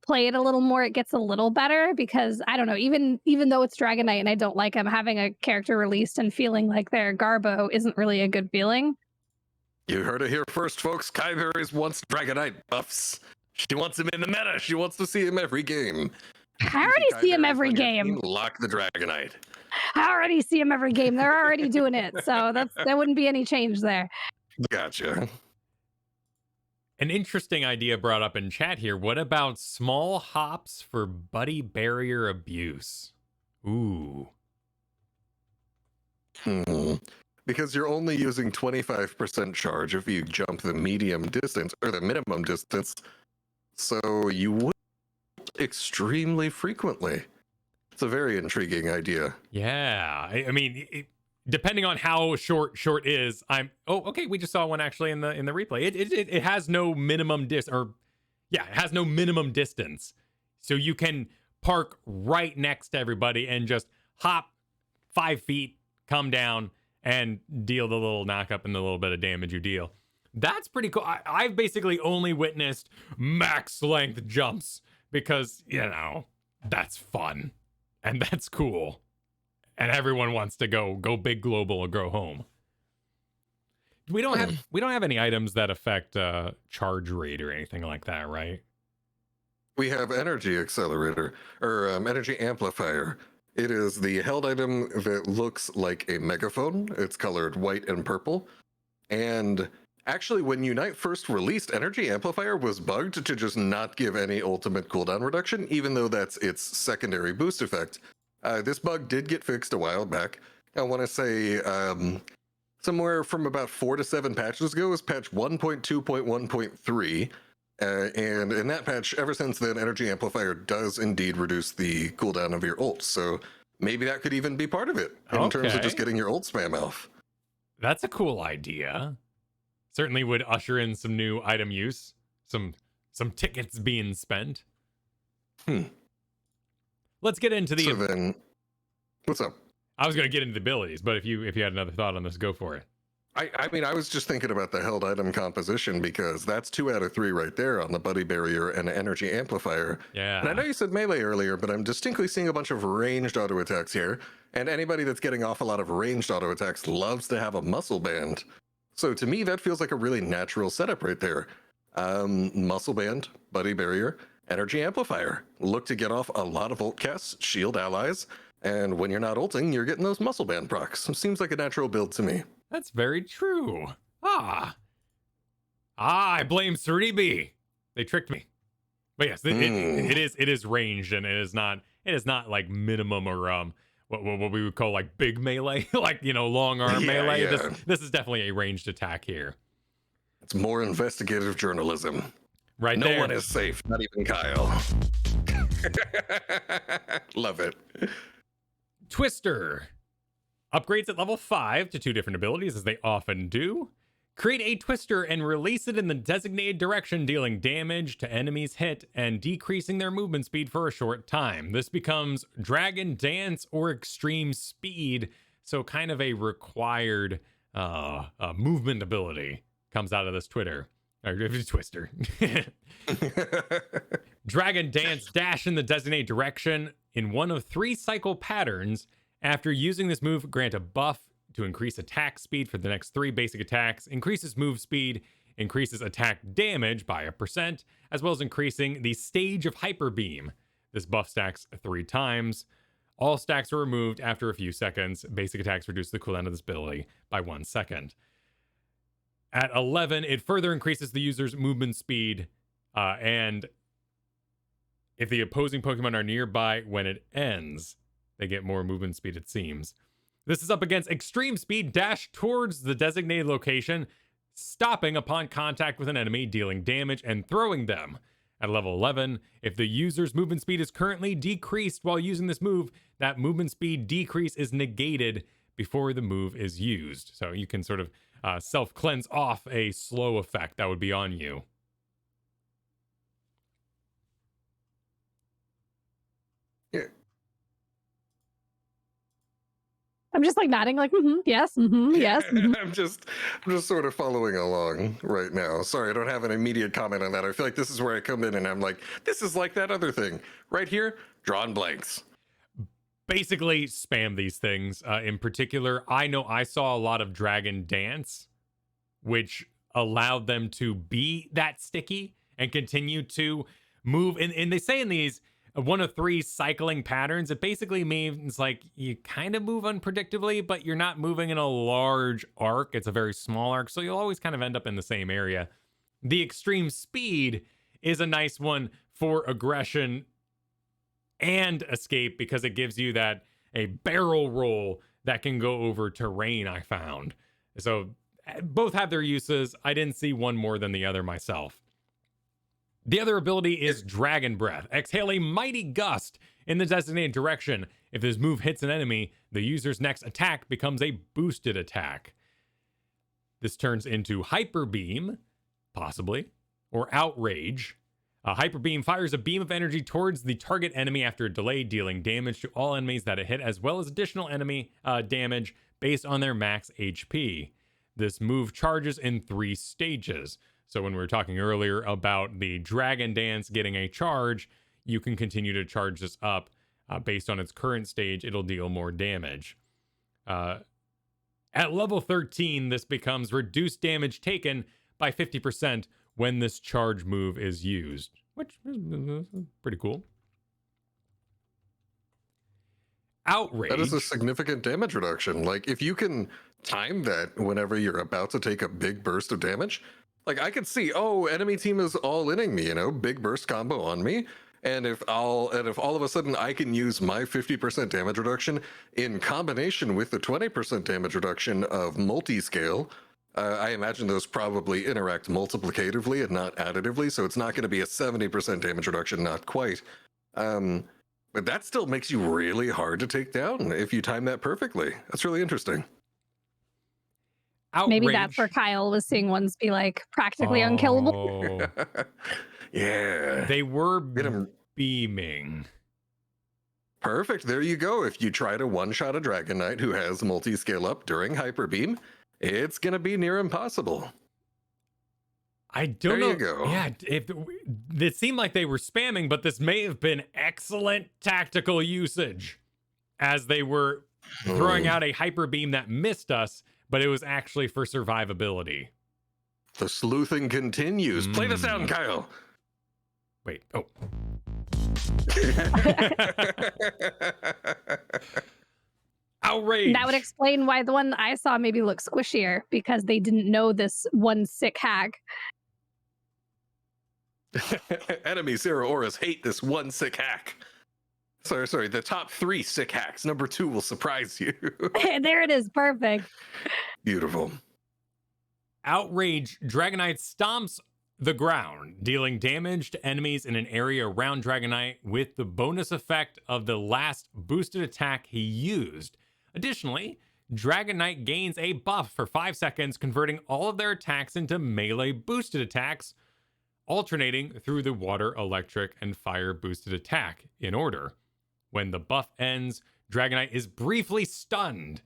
play it a little more, it gets a little better, because I don't know, even though it's Dragonite and I don't like him, having a character released and feeling like they're Garbo isn't really a good feeling. You heard it here first, folks. Kiyeberries wants Dragonite buffs. She wants him in the meta. She wants to see him every game. I already see him every game. Lock the Dragonite. I already see him every game. They're already doing it, so there wouldn't be any change there. Gotcha. An interesting idea brought up in chat here. What about small hops for buddy barrier abuse? Ooh. Because you're only using 25% charge if you jump the medium distance or the minimum distance. So you would extremely frequently. It's a very intriguing idea. Yeah. I mean, depending on how short is, okay, we just saw one actually in the replay. It has no minimum it has no minimum distance. So you can park right next to everybody and just hop 5 feet, come down, and deal the little knockup and the little bit of damage you deal. That's pretty cool. I've basically only witnessed max length jumps because, you know, that's fun and that's cool. And everyone wants to go big global or go home. We don't have any items that affect charge rate or anything like that, right? We have Energy Accelerator, or Energy Amplifier. It is the held item that looks like a megaphone. It's colored white and purple. And actually, when Unite first released, Energy Amplifier was bugged to just not give any ultimate cooldown reduction, even though that's its secondary boost effect. This bug did get fixed a while back. I want to say somewhere from about 4 to 7 patches ago was patch 1.2.1.3. And in that patch, ever since then, Energy Amplifier does indeed reduce the cooldown of your ult. So maybe that could even be part of it in terms of just getting your old spam off. That's a cool idea. Certainly would usher in some new item use, some tickets being spent. Let's get into the. So then, what's up? I was going to get into the abilities, but if you had another thought on this, go for it. I mean, I was just thinking about the held item composition because that's 2 out of 3 right there on the Buddy Barrier and Energy Amplifier. Yeah. And I know you said melee earlier, but I'm distinctly seeing a bunch of ranged auto attacks here. And anybody that's getting off a lot of ranged auto attacks loves to have a muscle band. So to me, that feels like a really natural setup right there. Muscle band, Buddy Barrier, Energy Amplifier. Look to get off a lot of ult casts, shield allies. And when you're not ulting, you're getting those muscle band procs. Seems like a natural build to me. That's very true. I blame 3B. They tricked me. But yes, it is ranged, and it is not like minimum or what we would call like big melee, like long arm melee. Yeah. This is definitely a ranged attack here. It's more investigative journalism. Right no there. No one is safe, not even Kyle. Love it. Twister. Upgrades at level 5 to 2 different abilities, as they often do. Create a Twister and release it in the designated direction, dealing damage to enemies hit and decreasing their movement speed for a short time. This becomes Dragon Dance or Extreme Speed, so kind of a required movement ability comes out of this Twister. Dragon Dance, dash in the designated direction in one of 3 cycle patterns. After using this move, grant a buff to increase attack speed for the next 3 basic attacks, increases move speed, increases attack damage by 1%, as well as increasing the stage of Hyper Beam. This buff stacks 3 times. All stacks are removed after a few seconds. Basic attacks reduce the cooldown of this ability by 1 second. At 11, it further increases the user's movement speed, and if the opposing Pokemon are nearby when it ends, they get more movement speed, it seems. This is up against Extreme Speed, dash towards the designated location, stopping upon contact with an enemy, dealing damage and throwing them. At level 11, if the user's movement speed is currently decreased while using this move, that movement speed decrease is negated before the move is used. So you can sort of self-cleanse off a slow effect that would be on you. Yeah. I'm just like nodding, like, yes, yes. I'm just sort of following along right now. Sorry, I don't have an immediate comment on that. I feel like this is where I come in and I'm like, this is like that other thing. Right here, drawn blanks. Basically, spam these things. In particular, I know I saw a lot of Dragon Dance, which allowed them to be that sticky and continue to move. And they say in these, one of 3 cycling patterns, it basically means like you kind of move unpredictably, but you're not moving in a large arc. It's a very small arc, so you'll always kind of end up in the same area. The Extreme Speed is a nice one for aggression and escape because it gives you that a barrel roll that can go over terrain, I found. So both have their uses. I didn't see one more than the other myself. The other ability is Dragon Breath. Exhale a mighty gust in the designated direction. If this move hits an enemy, the user's next attack becomes a boosted attack. This turns into Hyper Beam, possibly, or Outrage. Hyper Beam fires a beam of energy towards the target enemy after a delay, dealing damage to all enemies that it hit, as well as additional enemy damage based on their max HP. This move charges in 3 stages. So when we were talking earlier about the Dragon Dance getting a charge, you can continue to charge this up. Based on its current stage, it'll deal more damage. At level 13, this becomes reduced damage taken by 50% when this charge move is used, which is pretty cool. Outrage. That is a significant damage reduction. Like, if you can time that whenever you're about to take a big burst of damage, like I could see, oh, enemy team is all inning me, big burst combo on me. And if all of a sudden I can use my 50% damage reduction in combination with the 20% damage reduction of multi-scale, I imagine those probably interact multiplicatively and not additively. So it's not going to be a 70% damage reduction, not quite. But But that still makes you really hard to take down if you time that perfectly. That's really interesting. Outrage. Maybe that's where Kyle was seeing ones be like practically unkillable. Yeah. They were Get 'em. beaming. Perfect. There you go. If you try to one-shot a Dragonite who has multi-scale up during Hyper Beam, it's going to be near impossible. I don't know. There you go. Yeah, it seemed like they were spamming, but this may have been excellent tactical usage as they were throwing out a hyper beam that missed us, but it was actually for survivability. The sleuthing continues. Play the sound, Kyle. Wait. Oh. Outrage. That would explain why the one I saw maybe looked squishier, because they didn't know this one sick hack. Enemy Zero Auras hate this one sick hack. Sorry, the top 3 sick hacks. Number 2 will surprise you. There it is. Perfect. Beautiful. Outrage. Dragonite stomps the ground, dealing damage to enemies in an area around Dragonite with the bonus effect of the last boosted attack he used. Additionally, Dragonite gains a buff for 5 seconds, converting all of their attacks into melee boosted attacks, alternating through the water, electric, and fire boosted attack in order. When the buff ends, Dragonite is briefly stunned.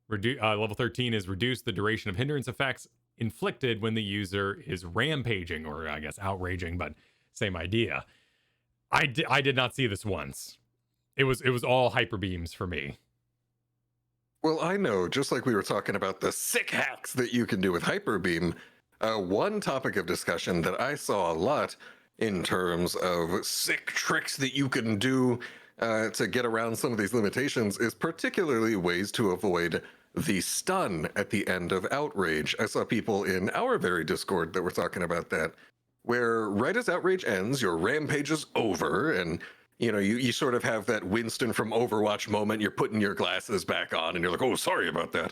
Level 13 is reduce the duration of hindrance effects inflicted when the user is rampaging, or I guess outraging, but same idea. I did not see this once. It was all hyper beams for me. Well, I know, just like we were talking about the sick hacks that you can do with Hyper Beam, one topic of discussion that I saw a lot in terms of sick tricks that you can do to get around some of these limitations is particularly ways to avoid the stun at the end of Outrage. I saw people in our very Discord that were talking about that, where right as Outrage ends, your rampage is over, and you sort of have that Winston from Overwatch moment. You're putting your glasses back on, and you're like, oh, sorry about that.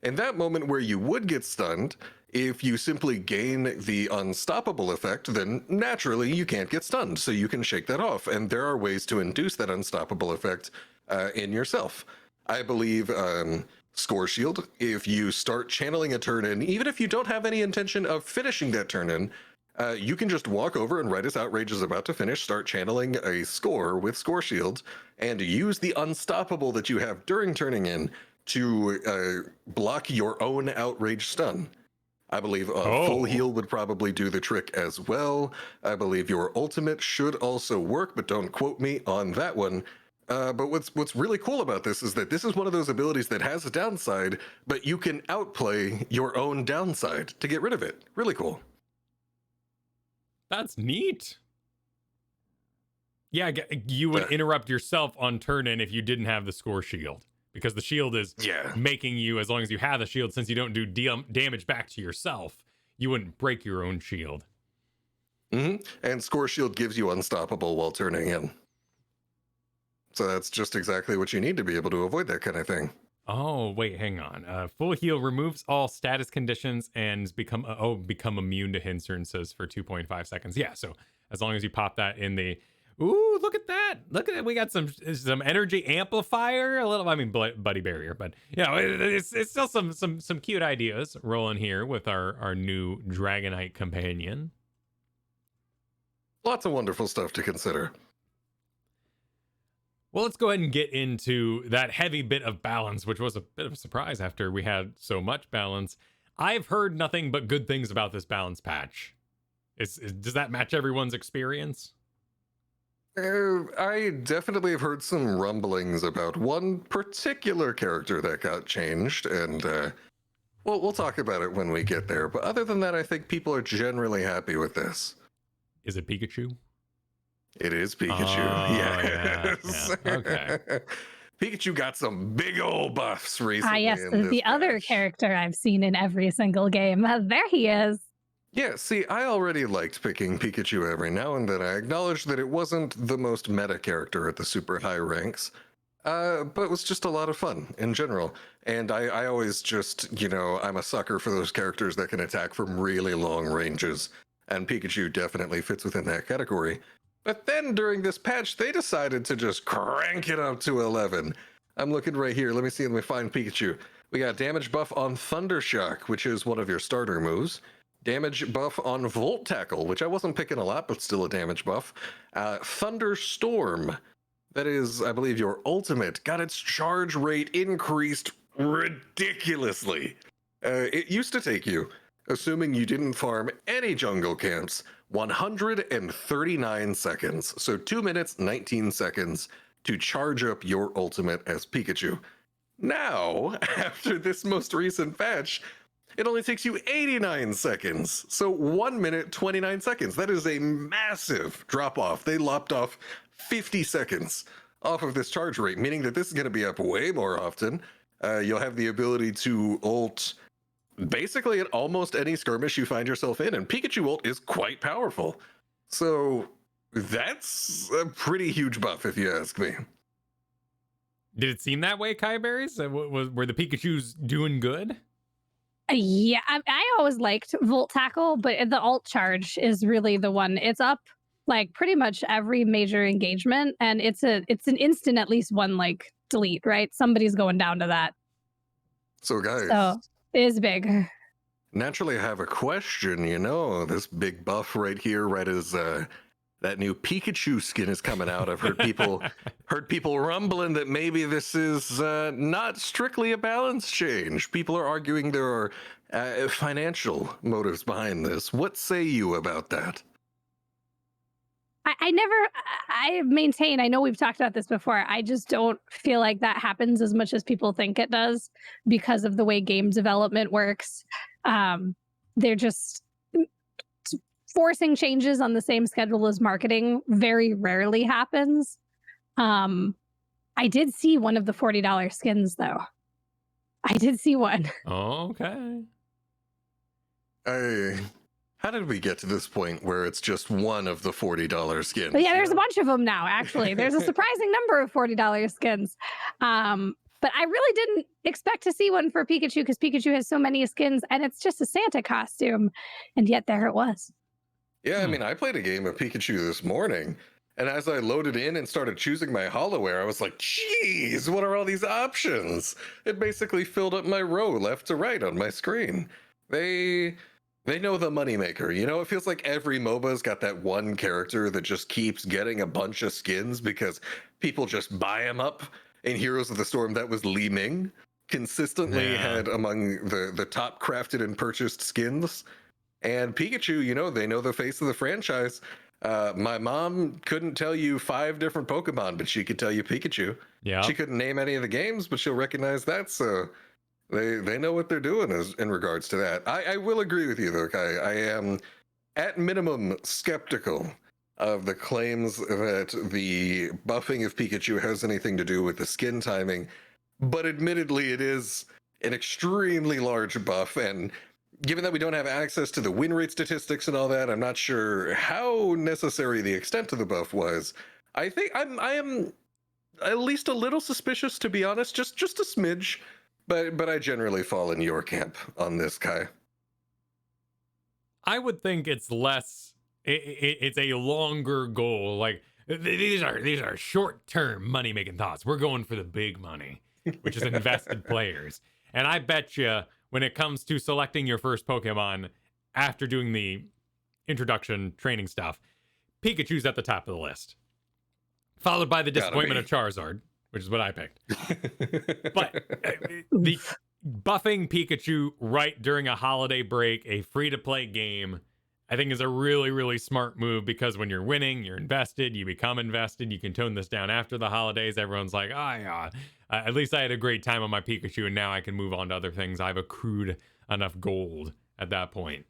In that moment where you would get stunned, if you simply gain the unstoppable effect, then naturally you can't get stunned, so you can shake that off. And there are ways to induce that unstoppable effect in yourself. I believe Score Shield, if you start channeling a turn in, even if you don't have any intention of finishing that turn in, you can just walk over and right as Outrage is about to finish, start channeling a score with Score Shield and use the unstoppable that you have during turning in to block your own Outrage stun. I believe Full Heal would probably do the trick as well. I believe your ultimate should also work, but don't quote me on that one. But what's really cool about this is that this is one of those abilities that has a downside, but you can outplay your own downside to get rid of it. Really cool. That's neat. Yeah, you would interrupt yourself on turn in if you didn't have the Score Shield, because the shield is making you, as long as you have the shield, since you don't do damage back to yourself, you wouldn't break your own shield. Mm-hmm. And Score Shield gives you unstoppable while turning in. So that's just exactly what you need to be able to avoid that kind of thing. Oh, wait, hang on. Full Heal removes all status conditions and become immune to hindrances for 2.5 seconds. Yeah, so as long as you pop that in the... Ooh, look at that. Look at it. We got some energy amplifier, buddy barrier, but it's still some cute ideas rolling here with our new Dragonite companion. Lots of wonderful stuff to consider. Well, let's go ahead and get into that heavy bit of balance, which was a bit of a surprise after we had so much balance. I've heard nothing but good things about this balance patch. Does that match everyone's experience? I definitely have heard some rumblings about one particular character that got changed, and we'll talk about it when we get there. But other than that, I think people are generally happy with this. Is it Pikachu? It is Pikachu. Yes. Yeah. Okay. Pikachu got some big old buffs recently. Yes, the other character I've seen in every single game. There he is. Yeah, see, I already liked picking Pikachu every now and then. I acknowledge that it wasn't the most meta character at the super high ranks, but it was just a lot of fun in general. And I always just, I'm a sucker for those characters that can attack from really long ranges. And Pikachu definitely fits within that category. But then during this patch, they decided to just crank it up to 11. I'm looking right here. Let me find Pikachu. We got damage buff on Thundershock, which is one of your starter moves. Damage buff on Volt Tackle, which I wasn't picking a lot, but still a damage buff. Thunderstorm, that is, I believe, your ultimate, got its charge rate increased ridiculously. It used to take you, assuming you didn't farm any jungle camps, 139 seconds. So 2 minutes, 19 seconds to charge up your ultimate as Pikachu. Now, after this most recent patch, it only takes you 89 seconds. So 1 minute, 29 seconds. That is a massive drop off. They lopped off 50 seconds off of this charge rate, meaning that this is going to be up way more often. You'll have the ability to ult basically at almost any skirmish you find yourself in, and Pikachu ult is quite powerful. So that's a pretty huge buff, if you ask me. Did it seem that way, Kiyeberries? Were the Pikachus doing good? Yeah, I always liked Volt Tackle, but the alt charge is really the one. It's up like pretty much every major engagement, and it's an instant at least one like delete, right? Somebody's going down to that. So guys, so it is big. Naturally, I have a question. You know, this big buff right here, right as that new Pikachu skin is coming out. I've heard people rumbling that maybe this is not strictly a balance change. People are arguing there are financial motives behind this. What say you about that? I maintain, I know we've talked about this before, I just don't feel like that happens as much as people think it does because of the way game development works. They're just forcing changes on the same schedule as marketing very rarely happens. I did see one of the $40 skins though. I did see one. Oh, okay. How did we get to this point where it's just one of the $40 skins? But yeah, there's a bunch of them now, actually. There's a surprising number of $40 skins. But I really didn't expect to see one for Pikachu because Pikachu has so many skins and it's just a Santa costume. And yet there it was. Yeah, I mean, I played a game of Pikachu this morning, and as I loaded in and started choosing my hollowware, I was like, geez, what are all these options? It basically filled up my row left to right on my screen. They know the moneymaker. You know, it feels like every MOBA's got that one character that just keeps getting a bunch of skins because people just buy them up. In Heroes of the Storm, that was Li Ming. Consistently had among the top crafted and purchased skins. And Pikachu, you know, they know the face of the franchise. My mom couldn't tell you 5 different Pokemon, but she could tell you Pikachu. Yeah. She couldn't name any of the games, but she'll recognize that. So they know what they're doing in regards to that. I will agree with you, though, Kai. I am, at minimum, skeptical of the claims that the buffing of Pikachu has anything to do with the skin timing. But admittedly, it is an extremely large buff, and given that we don't have access to the win rate statistics and all that, I'm not sure how necessary the extent of the buff was. I think I am at least a little suspicious, to be honest, just a smidge, but I generally fall in your camp on this, Kai. I would think it's less. It's a longer goal. Like these are short-term money-making thoughts. We're going for the big money, which is invested players. And I bet you, when it comes to selecting your first Pokemon after doing the introduction training stuff, Pikachu's at the top of the list, followed by the disappointment of Charizard, which is what I picked. But the buffing Pikachu right during a holiday break, a free-to-play game, I think is a really, really smart move, because when you're winning, you're invested, you become invested. You can tone this down after the holidays. Everyone's like, at least I had a great time on my Pikachu, and now I can move on to other things. I've accrued enough gold at that point.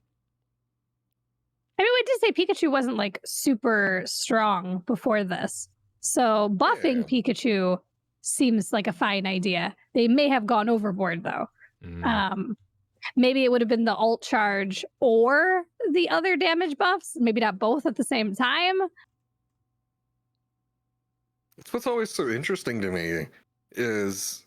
I mean, we did say Pikachu wasn't like super strong before this. So buffing Pikachu seems like a fine idea. They may have gone overboard, though. Maybe it would have been the alt charge or the other damage buffs. Maybe not both at the same time. It's what's always so interesting to me is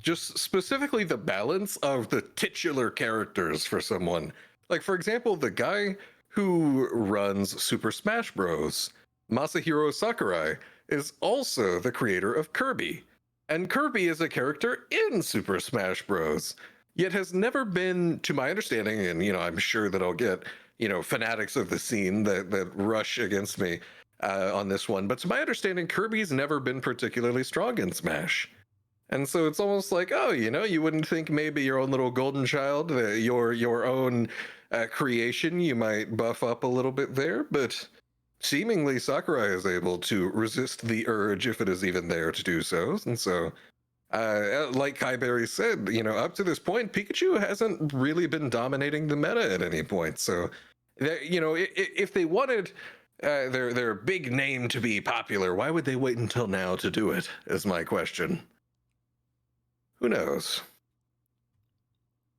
just specifically the balance of the titular characters for someone. Like, for example, the guy who runs Super Smash Bros. Masahiro Sakurai is also the creator of Kirby. And Kirby is a character in Super Smash Bros. Yet has never been, to my understanding, and I'm sure that I'll get fanatics of the scene that rush against me on this one, but to my understanding, Kirby's never been particularly strong in Smash. And so it's almost like, oh, you wouldn't think maybe your own little golden child, your own creation, you might buff up a little bit there, but seemingly Sakurai is able to resist the urge, if it is even there, to do so. And so, like Kiyeberries said, up to this point, Pikachu hasn't really been dominating the meta at any point. So, if they wanted their big name to be popular, why would they wait until now to do it, is my question. Who knows?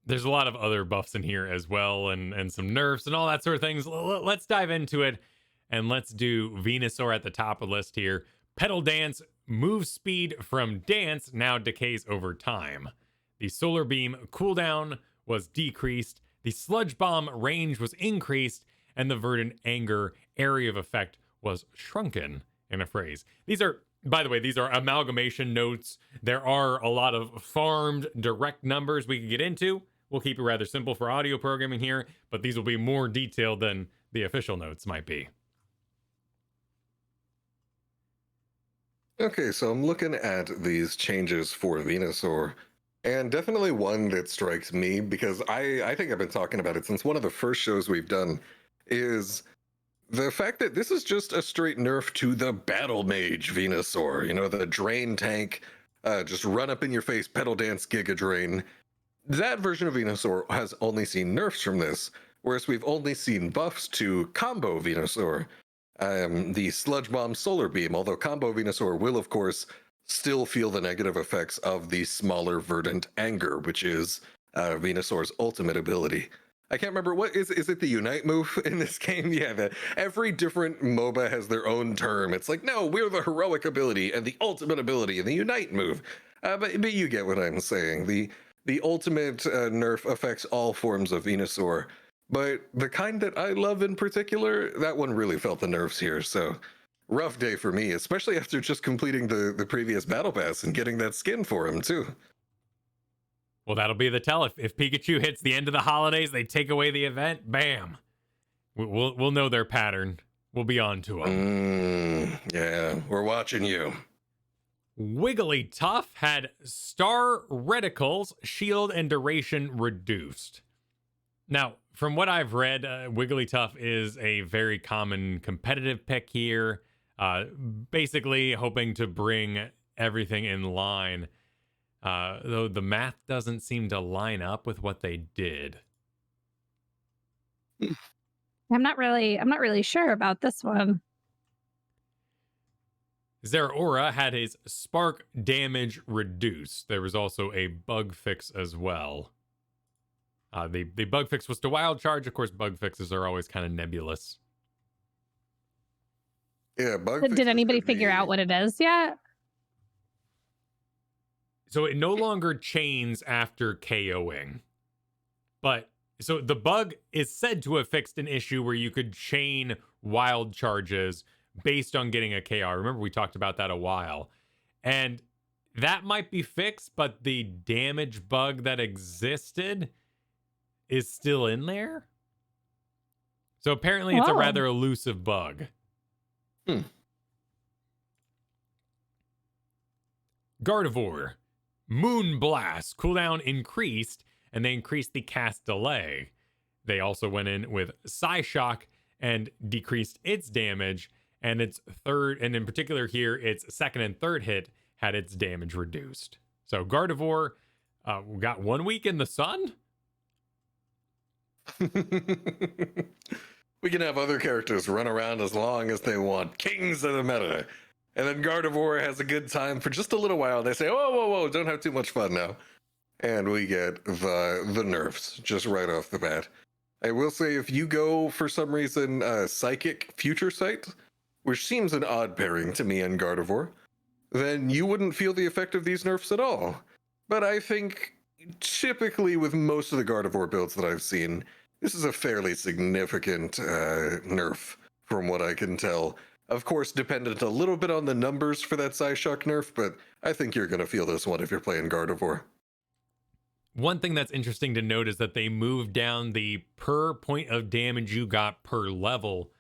There's a lot of other buffs in here as well, and some nerfs and all that sort of things. Let's dive into it, and let's do Venusaur at the top of the list here. Pedal Dance, move speed from dance now decays over time. The Solar Beam cooldown was decreased. The Sludge Bomb range was increased, and the Verdant Anger area of effect was shrunken, in a phrase. These are, by the way, these are amalgamation notes. There are a lot of farmed direct numbers we could get into. We'll keep it rather simple for audio programming here, but these will be more detailed than the official notes might be. Okay, so I'm looking at these changes for Venusaur, and definitely one that strikes me, because I think I've been talking about it since one of the first shows we've done, is the fact that this is just a straight nerf to the Battle Mage Venusaur. The Drain Tank, just run up in your face, Pedal Dance, Giga Drain. That version of Venusaur has only seen nerfs from this, whereas we've only seen buffs to Combo Venusaur. The Sludge Bomb Solar Beam, although Combo Venusaur will, of course, still feel the negative effects of the smaller Verdant Anger, which is Venusaur's ultimate ability. I can't remember, what is it the Unite move in this game? Yeah, every different MOBA has their own term. It's like, no, we're the heroic ability and the ultimate ability and the Unite move. But you get what I'm saying. The ultimate nerf affects all forms of Venusaur. But the kind that I love in particular, that one really felt the nerfs here. So rough day for me, especially after just completing the previous battle pass and getting that skin for him too. Well, that'll be the tell. If Pikachu hits the end of the holidays, they take away the event, bam. We'll know their pattern. We'll be on to them. Yeah, we're watching you. Wigglytuff had Star Reticles shield and duration reduced. Now, from what I've read, Wigglytuff is a very common competitive pick here, basically hoping to bring everything in line, though the math doesn't seem to line up with what they did. I'm not really sure about this one. Zeraora had his spark damage reduced. There was also a bug fix as well. The bug fix was to wild charge. Of course, bug fixes are always kind of nebulous. Yeah, Did anybody figure out what it is yet? So it no longer chains after KOing. But so the bug is said to have fixed an issue where you could chain wild charges based on getting a KR. Remember, we talked about that a while. And that might be fixed, but the damage bug that existed is still in there. So apparently it's a rather elusive bug. Gardevoir, Moon Blast, cooldown increased, and they increased the cast delay. They also went in with Psyshock and decreased its damage, and its third, and in particular here, its second and third hit had its damage reduced. So Gardevoir got 1 week in the sun. We can have other characters run around as long as they want. Kings of the meta. And then Gardevoir has a good time for just a little while. They say, whoa, don't have too much fun now. And we get the nerfs just right off the bat. I will say, if you go, for some reason, Psychic Future Sight, which seems an odd pairing to me and Gardevoir, then you wouldn't feel the effect of these nerfs at all. But I think typically with most of the Gardevoir builds that I've seen, This is a fairly significant nerf, from what I can tell. Of course, dependent a little bit on the numbers for that Psyshock nerf, but I think you're going to feel this one if you're playing Gardevoir. One thing that's interesting to note is that they moved down the per point of damage you got per level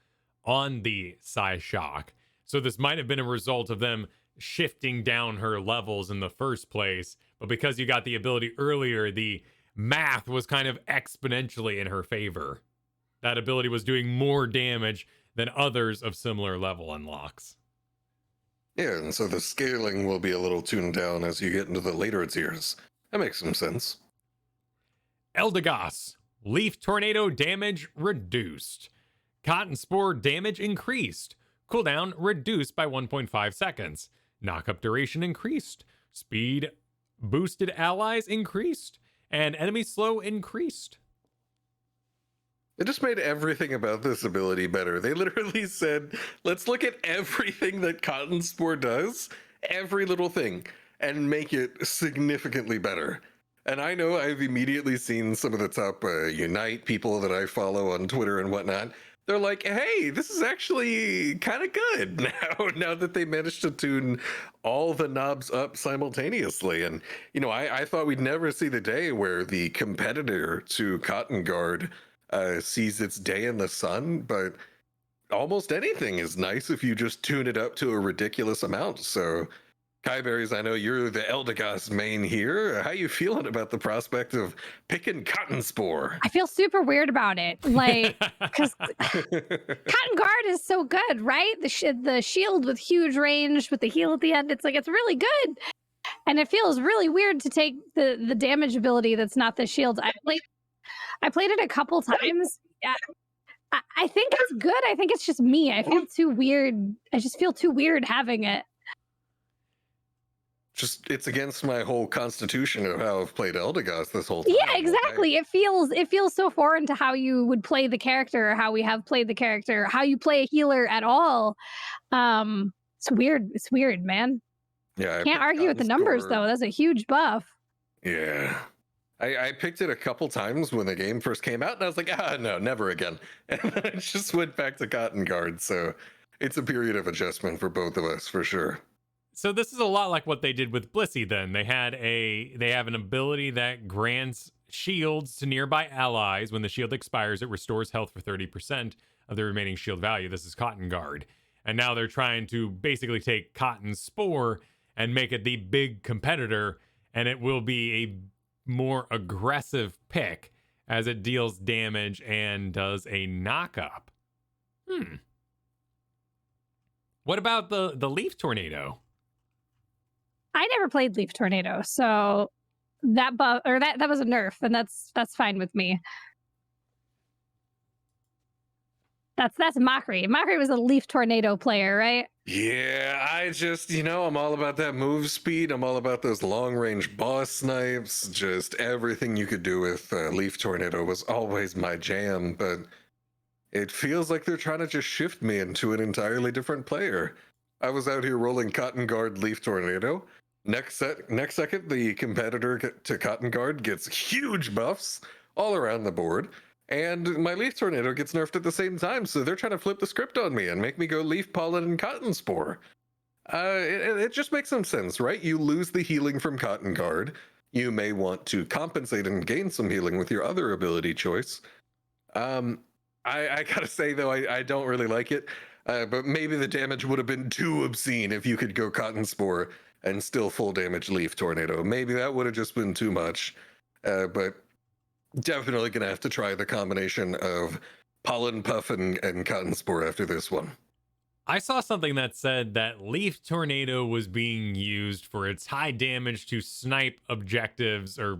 on the Psyshock. So this might have been a result of them shifting down her levels in the first place, but because you got the ability earlier, the math was kind of exponentially in her favor. That ability was doing more damage than others of similar level unlocks. Yeah, and so the scaling will be a little tuned down as you get into the later tiers. That makes some sense. Eldegoss, Leaf Tornado damage reduced. Cotton Spore damage increased. Cooldown reduced by 1.5 seconds. Knockup duration increased. Speed boosted allies increased. And enemy slow increased. It just made everything about this ability better. They literally said, let's look at everything that Cotton Spore does, every little thing, and make it significantly better. And I know I've immediately seen some of the top Unite people that I follow on Twitter and whatnot. They're like, hey, this is actually kind of good now that they managed to tune all the knobs up simultaneously. And, you know, I thought we'd never see the day where the competitor to Cotton Guard sees its day in the sun, but almost anything is nice if you just tune it up to a ridiculous amount. So, Kiyeberries, I know you're the Eldegoss main here. How you feeling about the prospect of picking Cotton Spore? I feel super weird about it, like, because Cotton Guard is so good, right? The shield with huge range with the heal at the end. It's like, it's really good, and it feels really weird to take the damage ability that's not the shield. I played it a couple times. Yeah, I think it's good. I think it's just me. I feel too weird. I just feel too weird having it. Just, it's against my whole constitution of how I've played Eldegoss this whole time. Yeah, exactly. It feels so foreign to how you would play the character, or how we have played the character, how you play a healer at all. It's weird. It's weird, man. Yeah, Can't argue with the numbers though. That's a huge buff. Yeah. I picked it a couple times when the game first came out, and I was like, no, never again. And then I just went back to Cotton Guard, so it's a period of adjustment for both of us, for sure. So this is a lot like what they did with Blissey then. They have an ability that grants shields to nearby allies. When the shield expires, it restores health for 30% of the remaining shield value. This is Cotton Guard. And now they're trying to basically take Cotton Spore and make it the big competitor, and it will be a more aggressive pick as it deals damage and does a knock-up. What about the Leaf Tornado? I never played Leaf Tornado, so that buff, or that was a nerf, and that's fine with me. That's Mochrie. Mochrie was a Leaf Tornado player, right? Yeah, I just, I'm all about that move speed. I'm all about those long-range boss snipes. Just everything you could do with Leaf Tornado was always my jam, but it feels like they're trying to just shift me into an entirely different player. I was out here rolling Cotton Guard Leaf Tornado. Next second, the competitor to Cotton Guard gets huge buffs all around the board. And my Leaf Tornado gets nerfed at the same time, so they're trying to flip the script on me and make me go Leaf Pollen and Cotton Spore. It just makes some sense, right? You lose the healing from Cotton Guard. You may want to compensate and gain some healing with your other ability choice. I gotta say, though, I don't really like it. But maybe the damage would have been too obscene if you could go Cotton Spore and still full damage Leaf Tornado. Maybe that would have just been too much. But definitely gonna have to try the combination of Pollen Puff and Cotton Spore after this one. I saw something that said that Leaf Tornado was being used for its high damage to snipe objectives, or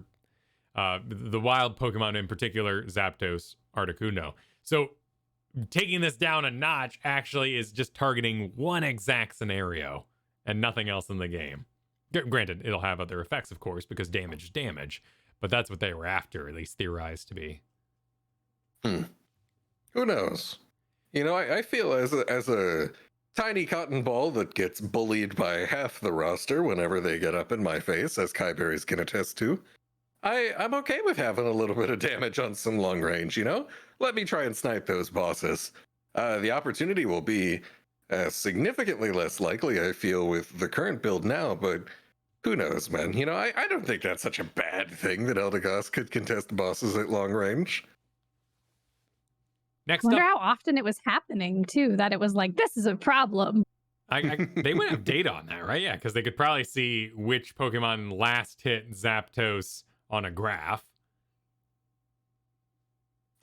the wild Pokemon in particular, Zapdos, Articuno. So taking this down a notch actually is just targeting one exact scenario and nothing else in the game. Granted, it'll have other effects, of course, because damage is damage. But that's what they were after, at least theorized to be. Who knows? I feel as a tiny cotton ball that gets bullied by half the roster whenever they get up in my face, as Kiyeberries can attest to, I'm okay with having a little bit of damage on some long range, you know? Let me try and snipe those bosses. The opportunity will be significantly less likely, I feel, with the current build now, but who knows, man? You know, I don't think that's such a bad thing that Eldegoss could contest bosses at long range. Next I wonder up, how often it was happening too, that it was like, this is a problem. they would have data on that, right? Yeah, because they could probably see which Pokemon last hit Zapdos on a graph.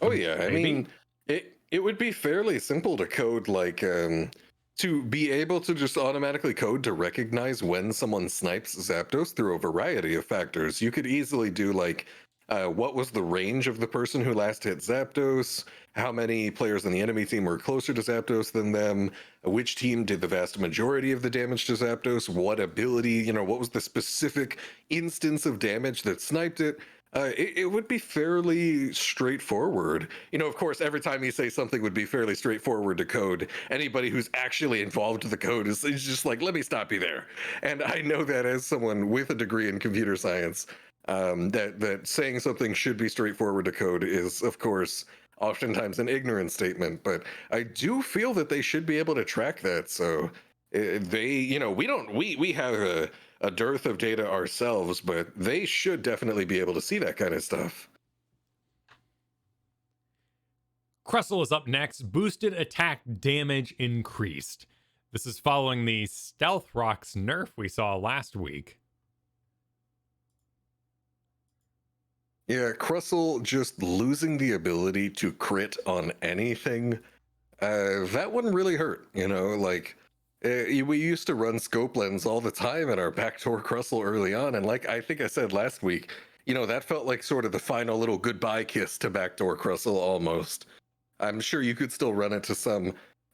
Oh yeah, I Maybe? mean, it would be fairly simple to code, like to be able to just automatically code to recognize when someone snipes Zapdos through a variety of factors. You could easily do like what was the range of the person who last hit Zapdos, how many players on the enemy team were closer to Zapdos than them, which team did the vast majority of the damage to Zapdos, what ability, you know, what was the specific instance of damage that sniped it. It would be fairly straightforward. You know, of course, every time you say something would be fairly straightforward to code, anybody who's actually involved with the code is just like, let me stop you there. And I know that as someone with a degree in computer science, that saying something should be straightforward to code is, of course, oftentimes an ignorant statement. But I do feel that they should be able to track that. So they, you know, we have a dearth of data ourselves, but they should definitely be able to see that kind of stuff. Crustal is up next. Boosted attack damage increased. This is following the Stealth Rocks nerf we saw last week. Yeah, Crustal just losing the ability to crit on anything, that wouldn't really hurt, you know, like we used to run scope lens all the time in our backdoor Crustal early on, and like I think I said last week, you know, that felt like sort of the final little goodbye kiss to backdoor Crustal almost. I'm sure you could still run it to some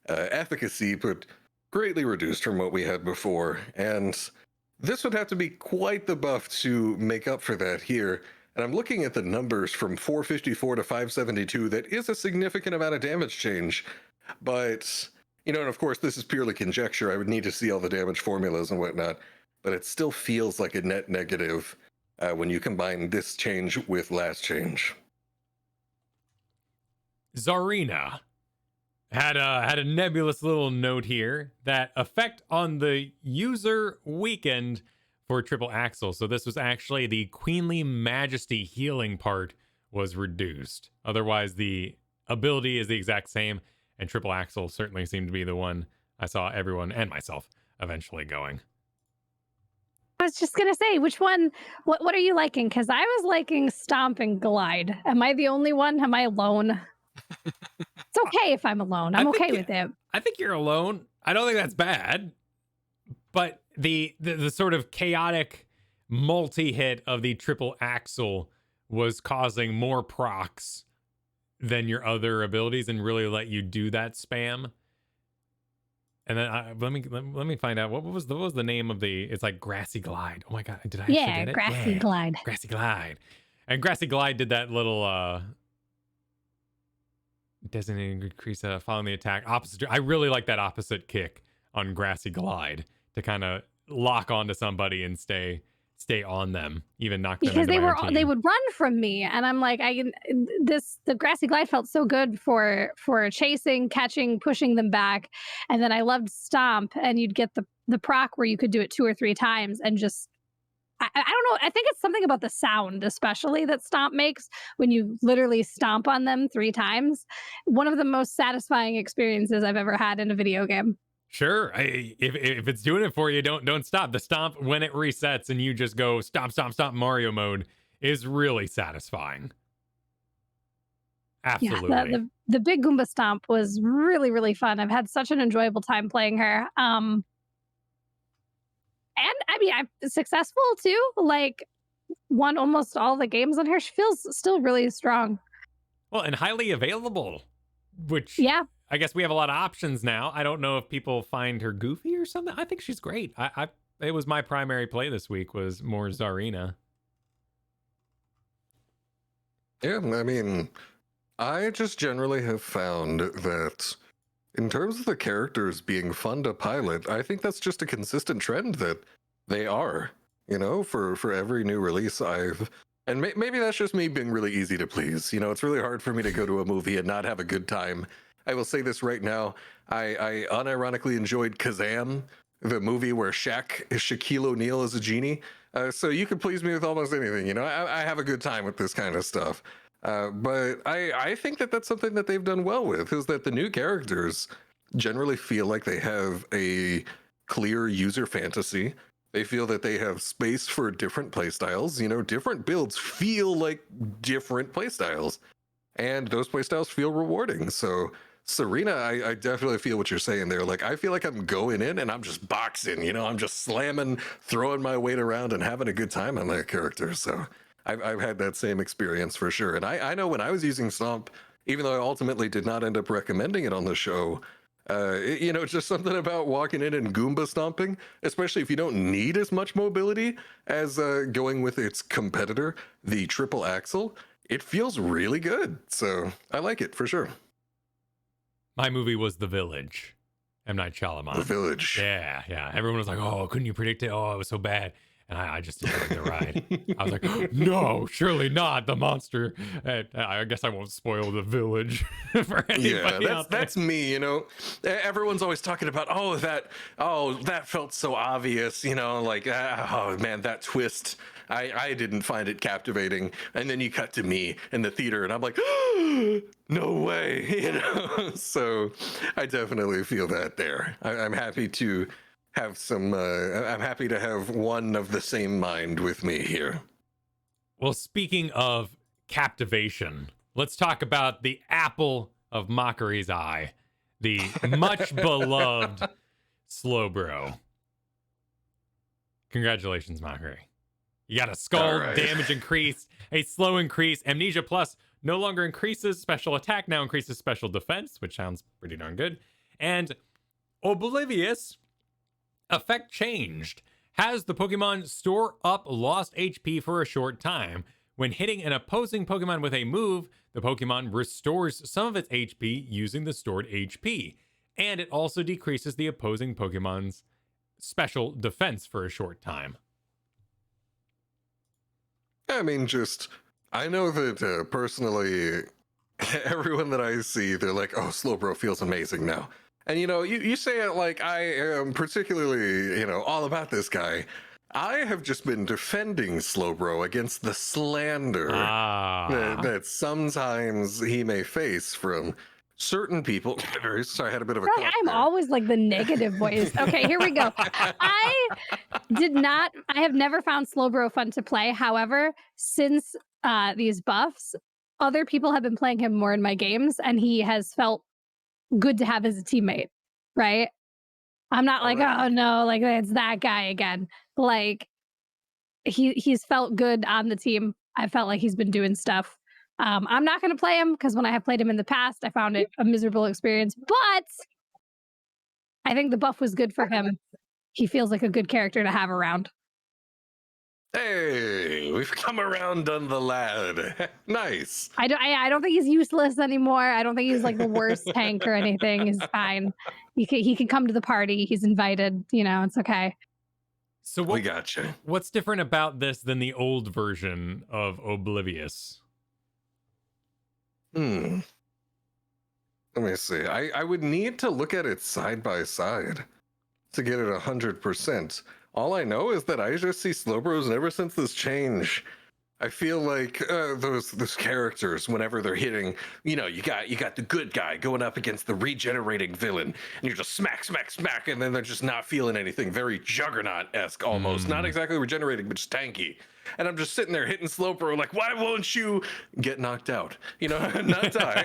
efficacy, but greatly reduced from what we had before, and this would have to be quite the buff to make up for that here. And I'm looking at the numbers from 454 to 572. That is a significant amount of damage change. But, you know, and of course, this is purely conjecture. I would need to see all the damage formulas and whatnot. But it still feels like a net negative when you combine this change with last change. Zarina had a nebulous little note here that effect on the user weakened for triple axle. So this was actually the Queenly Majesty healing part was reduced. Otherwise, the ability is the exact same, and triple axle certainly seemed to be the one I saw everyone and myself eventually going. I was just gonna say, which one? What are you liking? Because I was liking Stomp and Glide. Am I the only one? Am I alone? It's okay if I'm alone. I'm okay with it. I think you're alone. I don't think that's bad, but the sort of chaotic multi-hit of the triple axle was causing more procs than your other abilities and really let you do that spam. And then let me find out what was the name of the, it's like Grassy Glide. Oh my god, did I actually get it? Grassy Glide. Grassy Glide. And Grassy Glide did that little designating increase following the attack opposite. I really like that opposite kick on Grassy Glide to kind of lock onto somebody and stay on them, even knock them because into they would run from me, and I'm like, the Grassy Glide felt so good for chasing, catching, pushing them back, and then I loved Stomp, and you'd get the proc where you could do it 2 or 3 times, and just I don't know. I think it's something about the sound, especially that Stomp makes when you literally stomp on them 3 times. One of the most satisfying experiences I've ever had in a video game. Sure. If it's doing it for you, don't stop. The stomp when it resets and you just go stomp, stomp, stomp Mario mode is really satisfying. Absolutely. Yeah, the big Goomba Stomp was really, really fun. I've had such an enjoyable time playing her. And I mean, I'm successful too. Like, won almost all the games on her. She feels still really strong. Well, and highly available, which yeah. I guess we have a lot of options now. I don't know if people find her goofy or something. I think she's great. It was my primary play this week was more Zarina. Yeah, I mean, I just generally have found that in terms of the characters being fun to pilot, I think that's just a consistent trend that they are. You know, for every new release, I've And maybe that's just me being really easy to please. You know, it's really hard for me to go to a movie and not have a good time. I will say this right now. I unironically enjoyed Kazam, the movie where Shaquille O'Neal is a genie. So you can please me with almost anything. You know, I have a good time with this kind of stuff. But I think that that's something that they've done well with, is that the new characters generally feel like they have a clear user fantasy. They feel that they have space for different playstyles. You know, different builds feel like different playstyles, and those playstyles feel rewarding. So Serena, I definitely feel what you're saying there. Like, I feel like I'm going in and I'm just boxing, you know, I'm just slamming, throwing my weight around and having a good time on that character. So I've had that same experience for sure. And I know when I was using Stomp, even though I ultimately did not end up recommending it on the show, you know, it's just something about walking in and Goomba stomping, especially if you don't need as much mobility as going with its competitor, the triple axle. It feels really good. So I like it for sure. My movie was The Village. M. Night Shyamalan. The Village. Yeah, yeah. Everyone was like, oh, couldn't you predict it? Oh, it was so bad. And I just enjoyed the ride. I was like, no, surely not. The monster. And I guess I won't spoil The Village for anybody out there. That's me, you know. Everyone's always talking about, that felt so obvious, you know, like, oh man, that twist. I didn't find it captivating. And then you cut to me in the theater and I'm like, oh, no way, you know. So I definitely feel that there. I'm happy to have I'm happy to have one of the same mind with me here. Well, speaking of captivation, let's talk about the apple of Mochrie's eye, the much beloved Slowbro. Congratulations, Mochrie. You got a skull damage increase, a slow increase, amnesia plus no longer increases special attack, now increases special defense, which sounds pretty darn good. And Oblivious effect changed. Has the Pokemon store up lost HP for a short time. When hitting an opposing Pokemon with a move, the Pokemon restores some of its HP using the stored HP. And it also decreases the opposing Pokemon's special defense for a short time. I mean, I know that personally, everyone that I see, they're like, oh, Slowbro feels amazing now. And, you know, you say it like I am particularly, you know, all about this guy. I have just been defending Slowbro against the slander that sometimes he may face from certain people. Sorry, I had a bit of a cough I'm there. always like the negative voice. Okay, here we go. I have never found Slowbro fun to play. However, since these buffs, other people have been playing him more in my games, and he has felt good to have as a teammate, right? I'm not like, oh no, like it's that guy again. Like he's felt good on the team. I felt like he's been doing stuff. I'm not going to play him because when I have played him in the past, I found it a miserable experience. But I think the buff was good for him. He feels like a good character to have around. Hey, we've come around on the lad. Nice. I don't think he's useless anymore. I don't think he's like the worst tank or anything. He's fine. He can come to the party. He's invited. You know, it's okay. So we got you. What's different about this than the old version of Oblivious? Let me see. I would need to look at it side by side to get it 100%. All I know is that I just see Slowbros, and ever since this change, I feel like those characters, whenever they're hitting, you know, you got the good guy going up against the regenerating villain, and you're just smack, and then they're just not feeling anything. Very Juggernaut-esque almost. Not exactly regenerating, but just tanky. And I'm just sitting there hitting Slowbro like, why won't you get knocked out? You know, not die.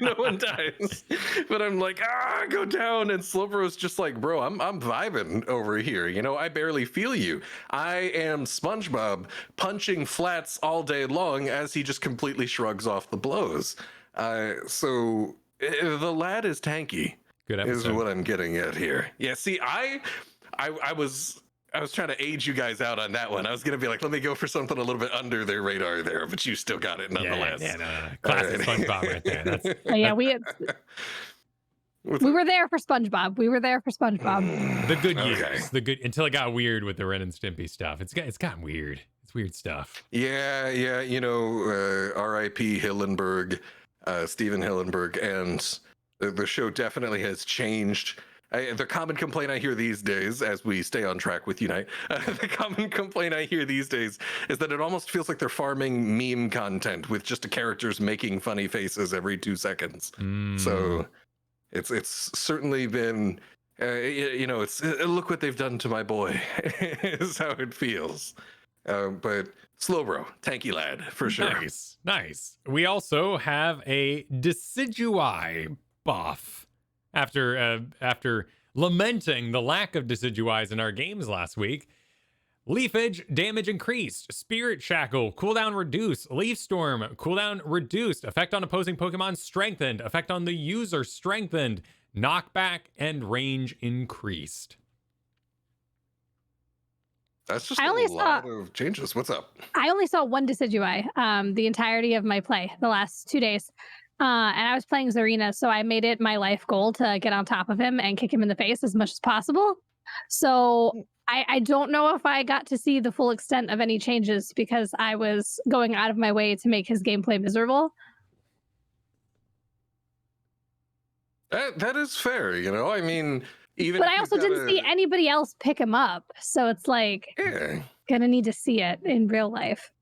No one dies. But I'm like, go down. And Slowbro's just like, bro, I'm vibing over here. You know, I barely feel you. I am SpongeBob punching flats all day long as he just completely shrugs off the blows. So the lad is tanky. Good episode. Is what I'm getting at here. Yeah, see, I was trying to age you guys out on that one. I was going to be like, let me go for something a little bit under their radar there, but you still got it nonetheless. Yeah, no. Classic SpongeBob right there. Yeah, we were there for SpongeBob. The good years. The good until it got weird with the Ren and Stimpy stuff. It's gotten weird. It's weird stuff. Yeah, you know, R.I.P. Hillenberg, Stephen Hillenberg, and the show definitely has changed. The common complaint I hear these days, as we stay on track with Unite, the common complaint I hear these days is that it almost feels like they're farming meme content with just the characters making funny faces every 2 seconds. So it's certainly been, you know, it's look what they've done to my boy, is how it feels. But Slowbro, tanky lad, for sure. Nice. We also have a Decidueye buff. After lamenting the lack of Decidueyes in our games last week, Leafage, damage increased. Spirit Shackle, cooldown reduced. Leaf Storm, cooldown reduced. Effect on opposing Pokemon strengthened. Effect on the user strengthened. Knockback and range increased. That's just a lot of changes. What's up? I only saw one Decidueye the entirety of my play the last 2 days. And I was playing Zarina, so I made it my life goal to get on top of him and kick him in the face as much as possible. So I don't know if I got to see the full extent of any changes because I was going out of my way to make his gameplay miserable. That is fair, you know? I mean, even but I also didn't see anybody else pick him up. So it's like, gonna need to see it in real life.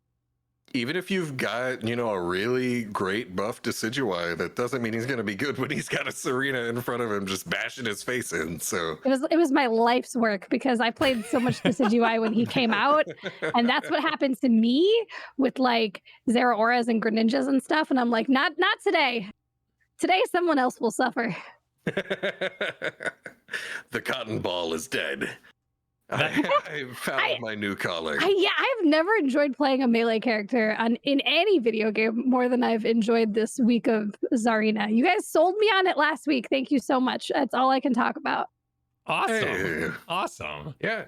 Even if you've got, you know, a really great buff Decidueye, that doesn't mean he's going to be good when he's got a Serena in front of him just bashing his face in. So it was my life's work because I played so much Decidueye when he came out, and that's what happened to me with like Zeraoras and Greninjas and stuff. And I'm like, not today. Today, someone else will suffer. The cotton ball is dead. I found my new calling. I've never enjoyed playing a melee character in any video game more than I've enjoyed this week of Zarina. You guys sold me on it last week. Thank you so much. That's all I can talk about. Awesome. Yeah.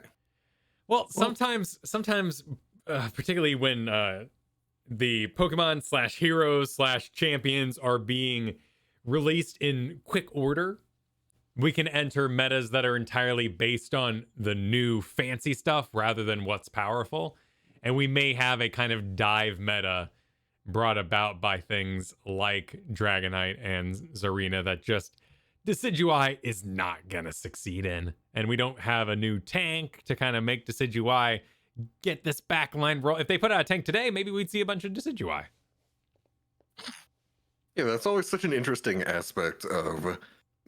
Well, sometimes, particularly when the Pokemon /heroes /champions are being released in quick order, we can enter metas that are entirely based on the new fancy stuff rather than what's powerful. And we may have a kind of dive meta brought about by things like Dragonite and Zarina that just Decidueye is not going to succeed in. And we don't have a new tank to kind of make Decidueye get this backline roll. If they put out a tank today, maybe we'd see a bunch of Decidueye. Yeah, that's always such an interesting aspect of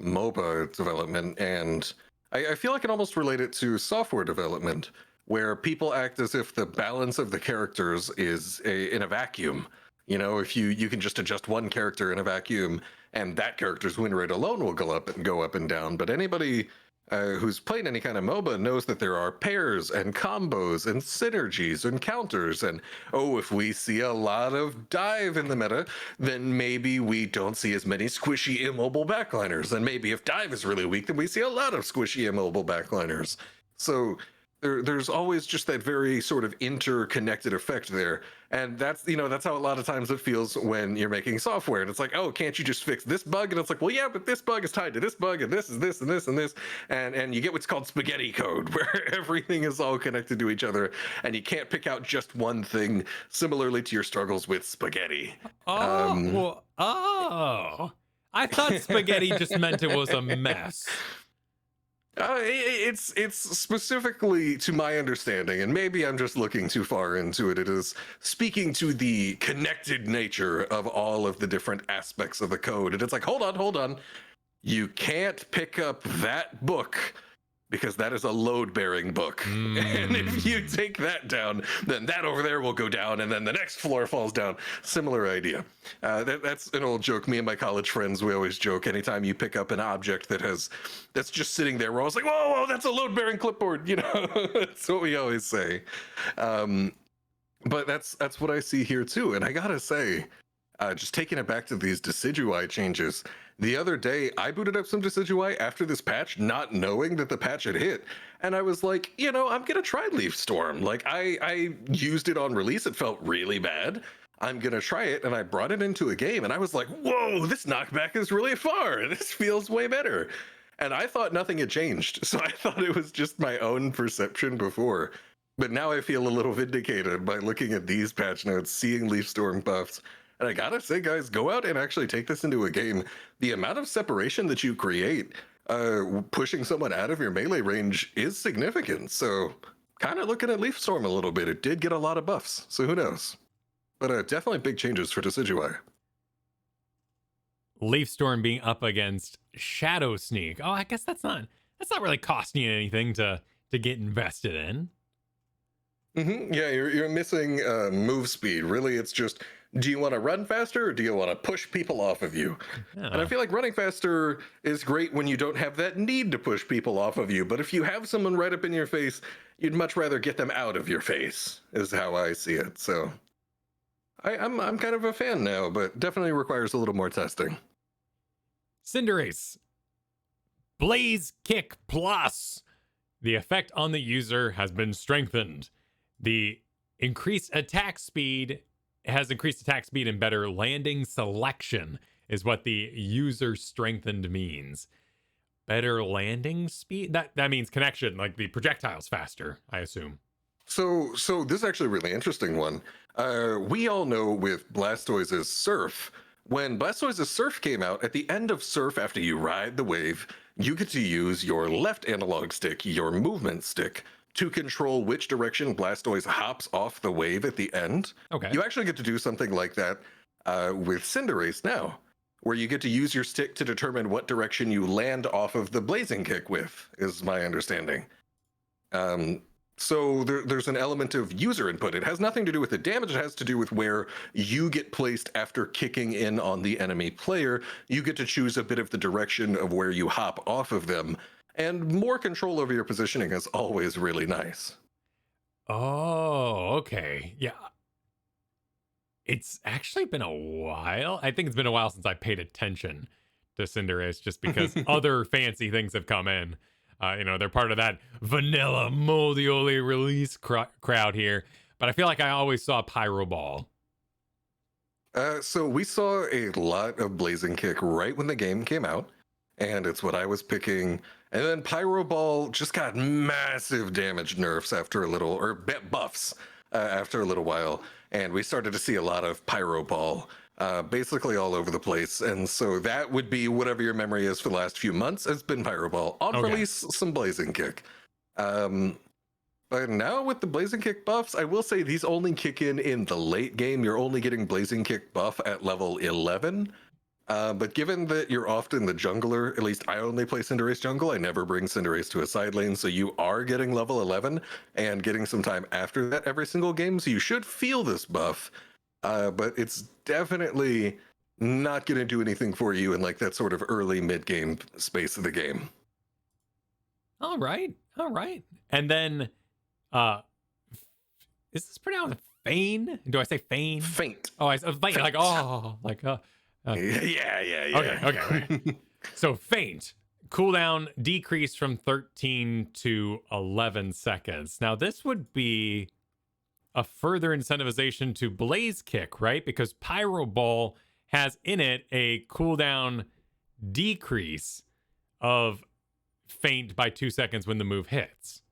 MOBA development, and I feel I can almost relate it to software development, where people act as if the balance of the characters is in a vacuum. You know, if you can just adjust one character in a vacuum, and that character's win rate alone will go up and down. But anybody who's played any kind of MOBA knows that there are pairs and combos and synergies and counters. And if we see a lot of dive in the meta, then maybe we don't see as many squishy immobile backliners. And maybe if dive is really weak, then we see a lot of squishy immobile backliners. So there's always just that very sort of interconnected effect there. And that's how a lot of times it feels when you're making software. And it's like, can't you just fix this bug? And it's like, well, yeah, but this bug is tied to this bug, and this is this and this and this. And you get what's called spaghetti code, where everything is all connected to each other, and you can't pick out just one thing, similarly to your struggles with spaghetti. I thought spaghetti just meant it was a mess. It's specifically, to my understanding, and maybe I'm just looking too far into it, it is speaking to the connected nature of all of the different aspects of the code. And it's like, hold on. You can't pick up that book because that is a load-bearing book. And if you take that down, then that over there will go down, and then the next floor falls down. Similar idea. That's an old joke. Me and my college friends, we always joke, anytime you pick up an object that's just sitting there, we're always like, whoa, that's a load-bearing clipboard. You know, that's what we always say. But that's what I see here too. And I gotta say, just taking it back to these Decidueye changes, the other day I booted up some Decidueye after this patch, not knowing that the patch had hit. And I was like, I'm gonna try Leaf Storm. Like I used it on release, it felt really bad. I'm gonna try it, and I brought it into a game, and I was like, whoa, this knockback is really far. This feels way better. And I thought nothing had changed. So I thought it was just my own perception before. But now I feel a little vindicated by looking at these patch notes, seeing Leaf Storm buffs. And I gotta say, guys, go out and actually take this into a game. The amount of separation that you create pushing someone out of your melee range is significant. So kind of looking at Leaf Storm a little bit. It did get a lot of buffs, so who knows? But definitely big changes for Decidueye. Leaf Storm being up against Shadow Sneak. Oh, I guess that's not really costing you anything to get invested in. Yeah, you're missing move speed. Really, it's just, do you want to run faster or do you want to push people off of you? Yeah. And I feel like running faster is great when you don't have that need to push people off of you. But if you have someone right up in your face, you'd much rather get them out of your face, is how I see it. So I'm kind of a fan now, but definitely requires a little more testing. Cinderace. Blaze Kick Plus. The effect on the user has been strengthened. The increased attack speed has increased attack speed and better landing selection is what the user strengthened means. Better landing speed? That means connection, like the projectiles faster, I assume. So this is actually a really interesting one. We all know with Blastoise's Surf, when Blastoise's Surf came out, at the end of Surf, after you ride the wave, you get to use your left analog stick, your movement stick, to control which direction Blastoise hops off the wave at the end. Okay. You actually get to do something like that with Cinderace now, where you get to use your stick to determine what direction you land off of the Blazing Kick with, is my understanding. So there's an element of user input. It has nothing to do with the damage. It has to do with where you get placed after kicking in on the enemy player. You get to choose a bit of the direction of where you hop off of them. And more control over your positioning is always really nice. Oh, okay. Yeah. It's actually been a while. I think it's been a while since I paid attention to Cinderace just because other fancy things have come in. They're part of that vanilla moldy release crowd here. But I feel like I always saw Pyro Ball. So we saw a lot of Blazing Kick right when the game came out. And it's what I was picking. And then Pyro Ball just got massive damage nerfs after a little, or buffs after a little while. And we started to see a lot of Pyro Ball basically all over the place. And so that would be whatever your memory is for the last few months. It's been Pyro Ball. On release, some Blazing Kick. But now with the Blazing Kick buffs, I will say these only kick in the late game. You're only getting Blazing Kick buff at level 11. But given that you're often the jungler, at least I only play Cinderace jungle, I never bring Cinderace to a side lane, so you are getting level 11 and getting some time after that every single game, so you should feel this buff. But it's definitely not going to do anything for you in like that sort of early mid-game space of the game. All right. And then, is this pronounced Feint? Do I say Feint? Feint. Oh, I Feint. Like, Yeah. Okay. So Feint, cooldown decreased from 13 to 11 seconds. Now this would be a further incentivization to Blaze Kick, right? Because Pyro Ball has in it a cooldown decrease of Feint by 2 seconds when the move hits.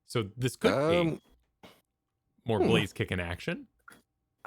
So this could be more Blaze Kick in action.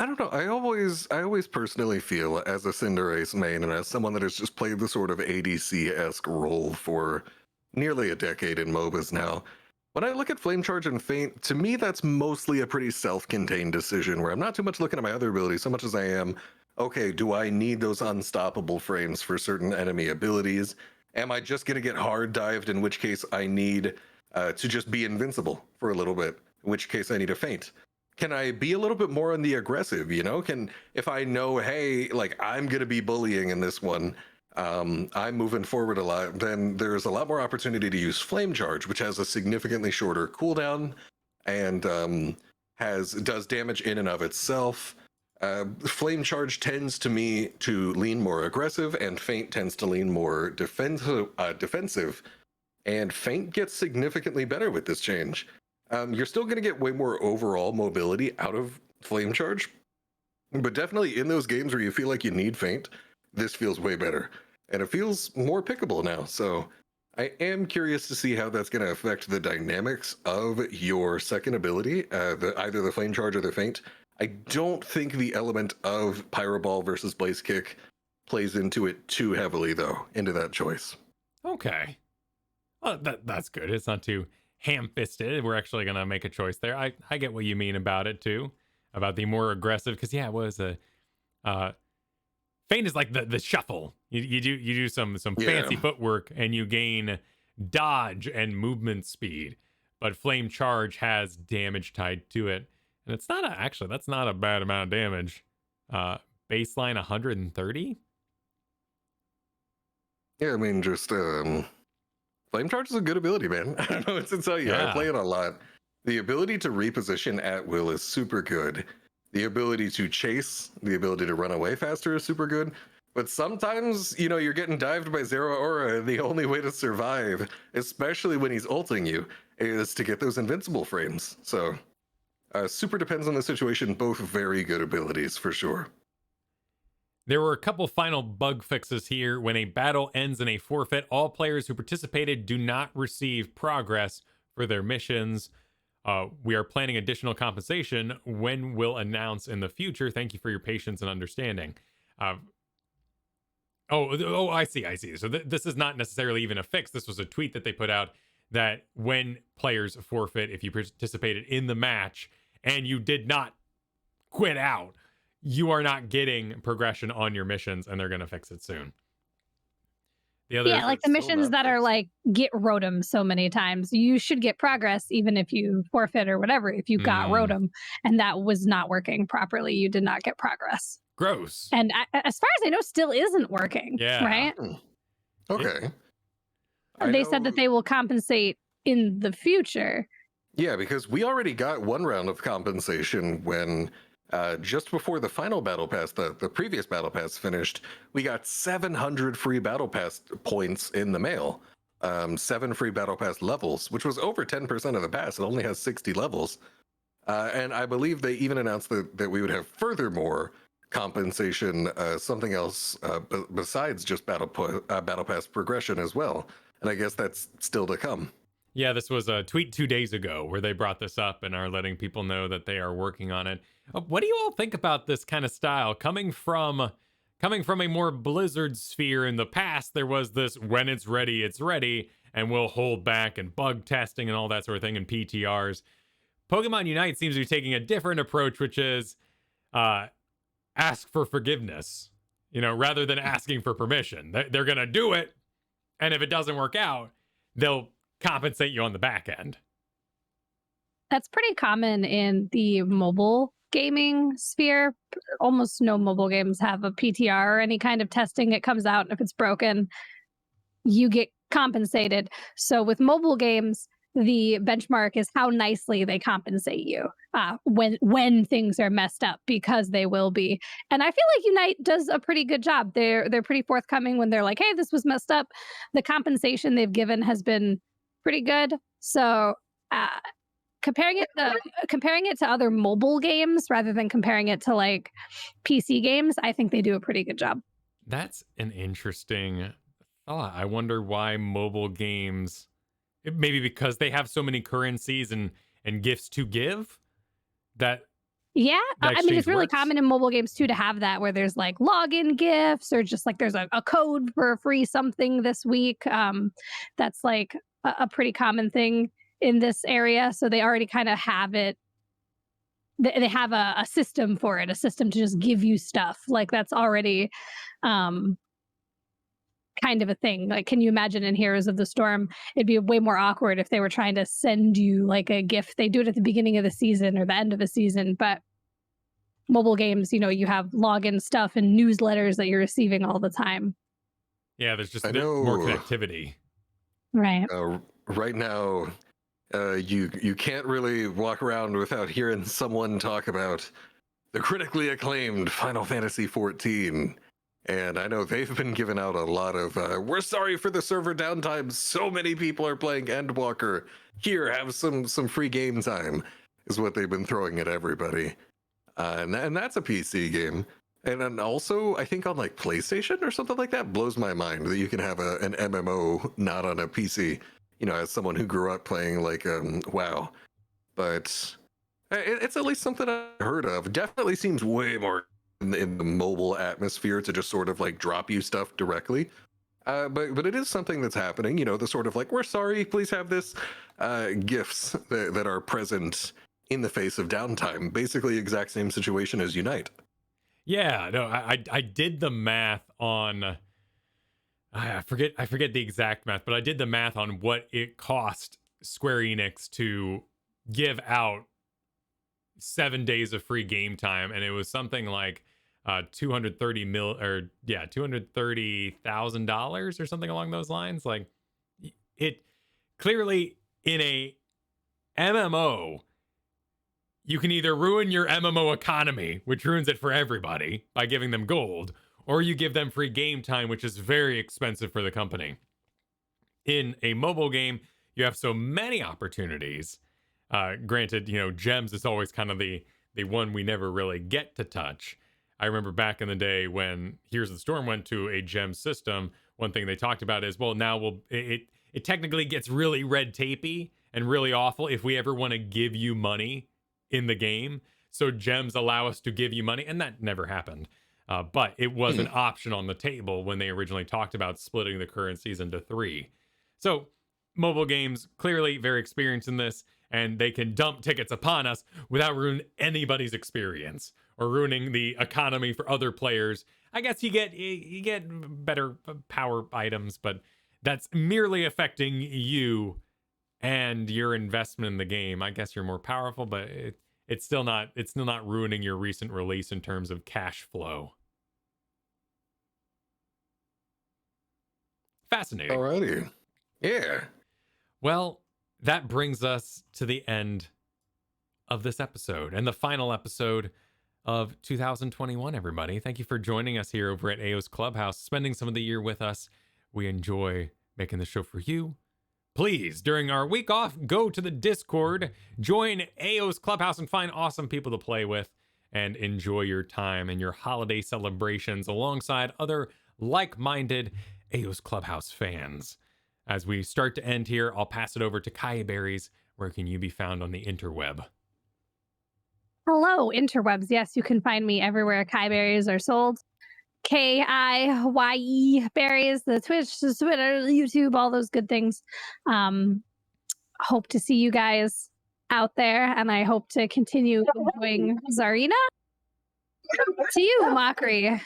I don't know. I always personally feel, as a Cinderace main and as someone that has just played the sort of ADC-esque role for nearly a decade in MOBAs now, when I look at Flame Charge and Feint, to me that's mostly a pretty self-contained decision where I'm not too much looking at my other abilities so much as I am, okay, do I need those unstoppable frames for certain enemy abilities? Am I just going to get hard dived, in which case I need to just be invincible for a little bit, in which case I need a Feint? Can I be a little bit more on the aggressive, if I know, hey, like I'm going to be bullying in this one, I'm moving forward a lot, then there's a lot more opportunity to use Flame Charge, which has a significantly shorter cooldown and does damage in and of itself. Flame Charge tends to me to lean more aggressive and Feint tends to lean more defensive. And Feint gets significantly better with this change. You're still going to get way more overall mobility out of Flame Charge, but definitely in those games where you feel like you need Feint, this feels way better. And it feels more pickable now, so I am curious to see how that's going to affect the dynamics of your second ability, either the Flame Charge or the Feint. I don't think the element of Pyro Ball versus Blaze Kick plays into it too heavily, though, into that choice. Okay. Well, that's good. It's not too ham-fisted. We're actually going to make a choice there. I get what you mean about it, too. About the more aggressive, because, yeah, it was a... Feint is like the shuffle. You do some fancy footwork and you gain dodge and movement speed. But Flame Charge has damage tied to it. And it's not actually, that's not a bad amount of damage. Baseline 130? Yeah, I mean, just Flame Charge is a good ability, man. I don't know what to tell you. Yeah. I play it a lot. The ability to reposition at will is super good. The ability to chase, the ability to run away faster is super good. But sometimes, you're getting dived by Zero Aura. The only way to survive, especially when he's ulting you, is to get those invincible frames. So, super depends on the situation. Both very good abilities, for sure. There were a couple final bug fixes here. When a battle ends in a forfeit, all players who participated do not receive progress for their missions. We are planning additional compensation when we'll announce in the future. Thank you for your patience and understanding. I see. So this is not necessarily even a fix. This was a tweet that they put out that when players forfeit, if you participated in the match and you did not quit out, you are not getting progression on your missions, and they're going to fix it soon. Like the missions that are like get Rotom so many times, you should get progress even if you forfeit or whatever. If you got Rotom and that was not working properly, you did not get progress. Gross. And as far as I know, still isn't working. Yeah. Right. Okay. They said that they will compensate in the future. Yeah, because we already got one round of compensation when just before the final battle pass, the previous battle pass finished, we got 700 free battle pass points in the mail. 7 free battle pass levels, which was over 10% of the pass. It only has 60 levels. And I believe they even announced that we would have furthermore compensation, something else besides just battle pass progression as well. And I guess that's still to come. Yeah, this was a tweet 2 days ago where they brought this up and are letting people know that they are working on it. What do you all think about this kind of style coming from a more Blizzard sphere? In the past, there was this when it's ready, and we'll hold back and bug testing and all that sort of thing and PTRs. Pokemon Unite seems to be taking a different approach, which is ask for forgiveness, rather than asking for permission. They're going to do it, and if it doesn't work out, they'll compensate you on the back end. That's pretty common in the mobile gaming sphere. Almost no mobile games have a PTR or any kind of testing. It comes out, and if it's broken, you get compensated. So with mobile games, the benchmark is how nicely they compensate you when things are messed up, because they will be. And I feel like Unite does a pretty good job. They're pretty forthcoming when they're like, hey, this was messed up. The compensation they've given has been pretty good. So comparing it to other mobile games rather than comparing it to like PC games, I think they do a pretty good job. That's an interesting thought. I wonder why mobile games, maybe because they have so many currencies and gifts to give, that I mean, it's really common in mobile games too to have that, where there's like login gifts, or just like there's a code for a free something this week. That's like a pretty common thing in this area. So they already kind of have it. They have a system for it, a system to just give you stuff. Like that's already kind of a thing. Like, can you imagine in Heroes of the Storm, it'd be way more awkward if they were trying to send you like a gift. They do it at the beginning of the season or the end of a season, but mobile games, you have login stuff and newsletters that you're receiving all the time. Yeah, there's just more connectivity. Right. Right now, you can't really walk around without hearing someone talk about the critically acclaimed Final Fantasy XIV. And I know they've been giving out a lot of, we're sorry for the server downtime. So many people are playing Endwalker. Here, have some free game time, is what they've been throwing at everybody. And that's a PC game. And then also, I think on like PlayStation or something like that, blows my mind that you can have an MMO not on a PC. You know, as someone who grew up playing like WoW, but it's at least something I heard of. Definitely seems way more in the mobile atmosphere to just sort of like drop you stuff directly. But it is something that's happening. You know, the sort of like, we're sorry, please have this gifts that are present in the face of downtime. Basically, exact same situation as Unite. Yeah, no, I did the math on I forget the exact math, but I did the math on what it cost Square Enix to give out 7 days of free game time, and it was something like $230,000 or something along those lines. Like, it clearly in a MMO, you can either ruin your MMO economy, which ruins it for everybody by giving them gold, or you give them free game time, which is very expensive for the company. In a mobile game, you have so many opportunities. Granted, you know, gems is always kind of the one we never really get to touch. I remember back in the day when Here's the Storm went to a gem system, one thing they talked about is, well, now it technically gets really red tapey and really awful if we ever want to give you money in the game. So gems allow us to give you money, and that never happened. But it was an option on the table when they originally talked about splitting the currencies into 3. So mobile games clearly very experienced in this, and they can dump tickets upon us without ruining anybody's experience or ruining the economy for other players. I guess you get better power items, but that's merely affecting you and your investment in the game. I guess you're more powerful, but it's still not ruining your recent release in terms of cash flow. Fascinating. Alrighty. Yeah. Well, that brings us to the end of this episode and the final episode of 2021, everybody. Thank you for joining us here over at Aeos Clubhouse, spending some of the year with us. We enjoy making the show for you. Please, during our week off, go to the Discord, join Aeos Clubhouse, and find awesome people to play with, and enjoy your time and your holiday celebrations alongside other like-minded Aeos Clubhouse fans. As we start to end here, I'll pass it over to Kiyeberries. Where can you be found on the interweb? Hello, interwebs. Yes, you can find me everywhere Kiyeberries are sold. Kiye berries, the Twitch, the Twitter, YouTube, all those good things. Hope to see you guys out there, and I hope to continue enjoying Zarina. To you, Mochrie.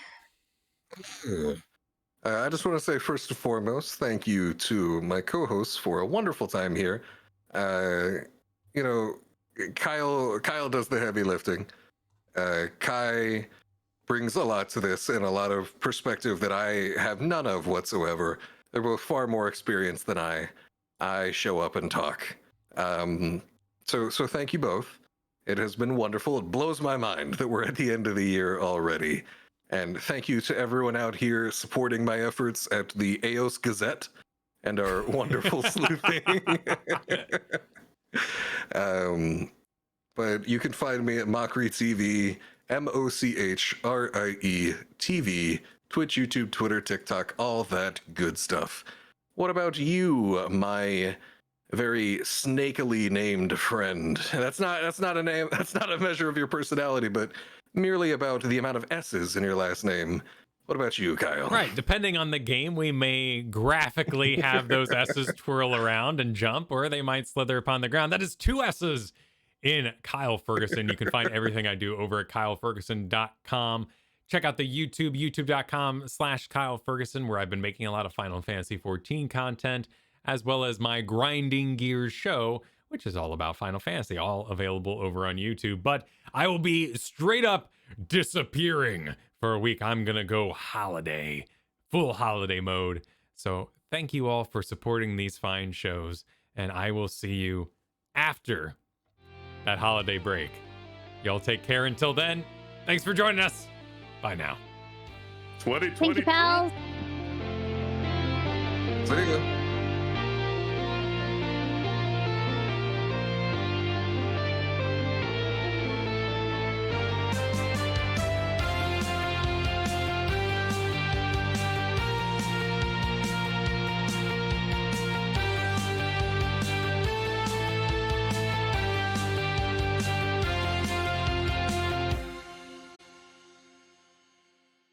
I just want to say first and foremost, thank you to my co-hosts for a wonderful time here. You know, Kyle does the heavy lifting. Kai brings a lot to this and a lot of perspective that I have none of whatsoever. They're both far more experienced than I. I show up and talk. So thank you both. It has been wonderful. It blows my mind that we're at the end of the year already. And thank you to everyone out here supporting my efforts at the Aeos Gazette and our wonderful sleuthing. But you can find me at MochrieTV, MOCHRIE TV, Twitch, YouTube, Twitter, TikTok, all that good stuff. What about you, my very snakily named friend? That's not a name. That's not a measure of your personality, but merely about the amount of S's in your last name. What about you, Kyle? Right. Depending on the game, we may graphically have those S's twirl around and jump, or they might slither upon the ground. That is 2 S's in Kyle Ferguson. You can find everything I do over at kyleferguson.com. Check out the YouTube, youtube.com/Kyle Ferguson, where I've been making a lot of Final Fantasy XIV content, as well as my Grinding Gears show, which is all about Final Fantasy, all available over on YouTube. But I will be straight up disappearing for a week. I'm going to go holiday, full holiday mode. So thank you all for supporting these fine shows, and I will see you after that holiday break. Y'all take care until then. Thanks for joining us. Bye now. 2020. Thank you, pals. See ya.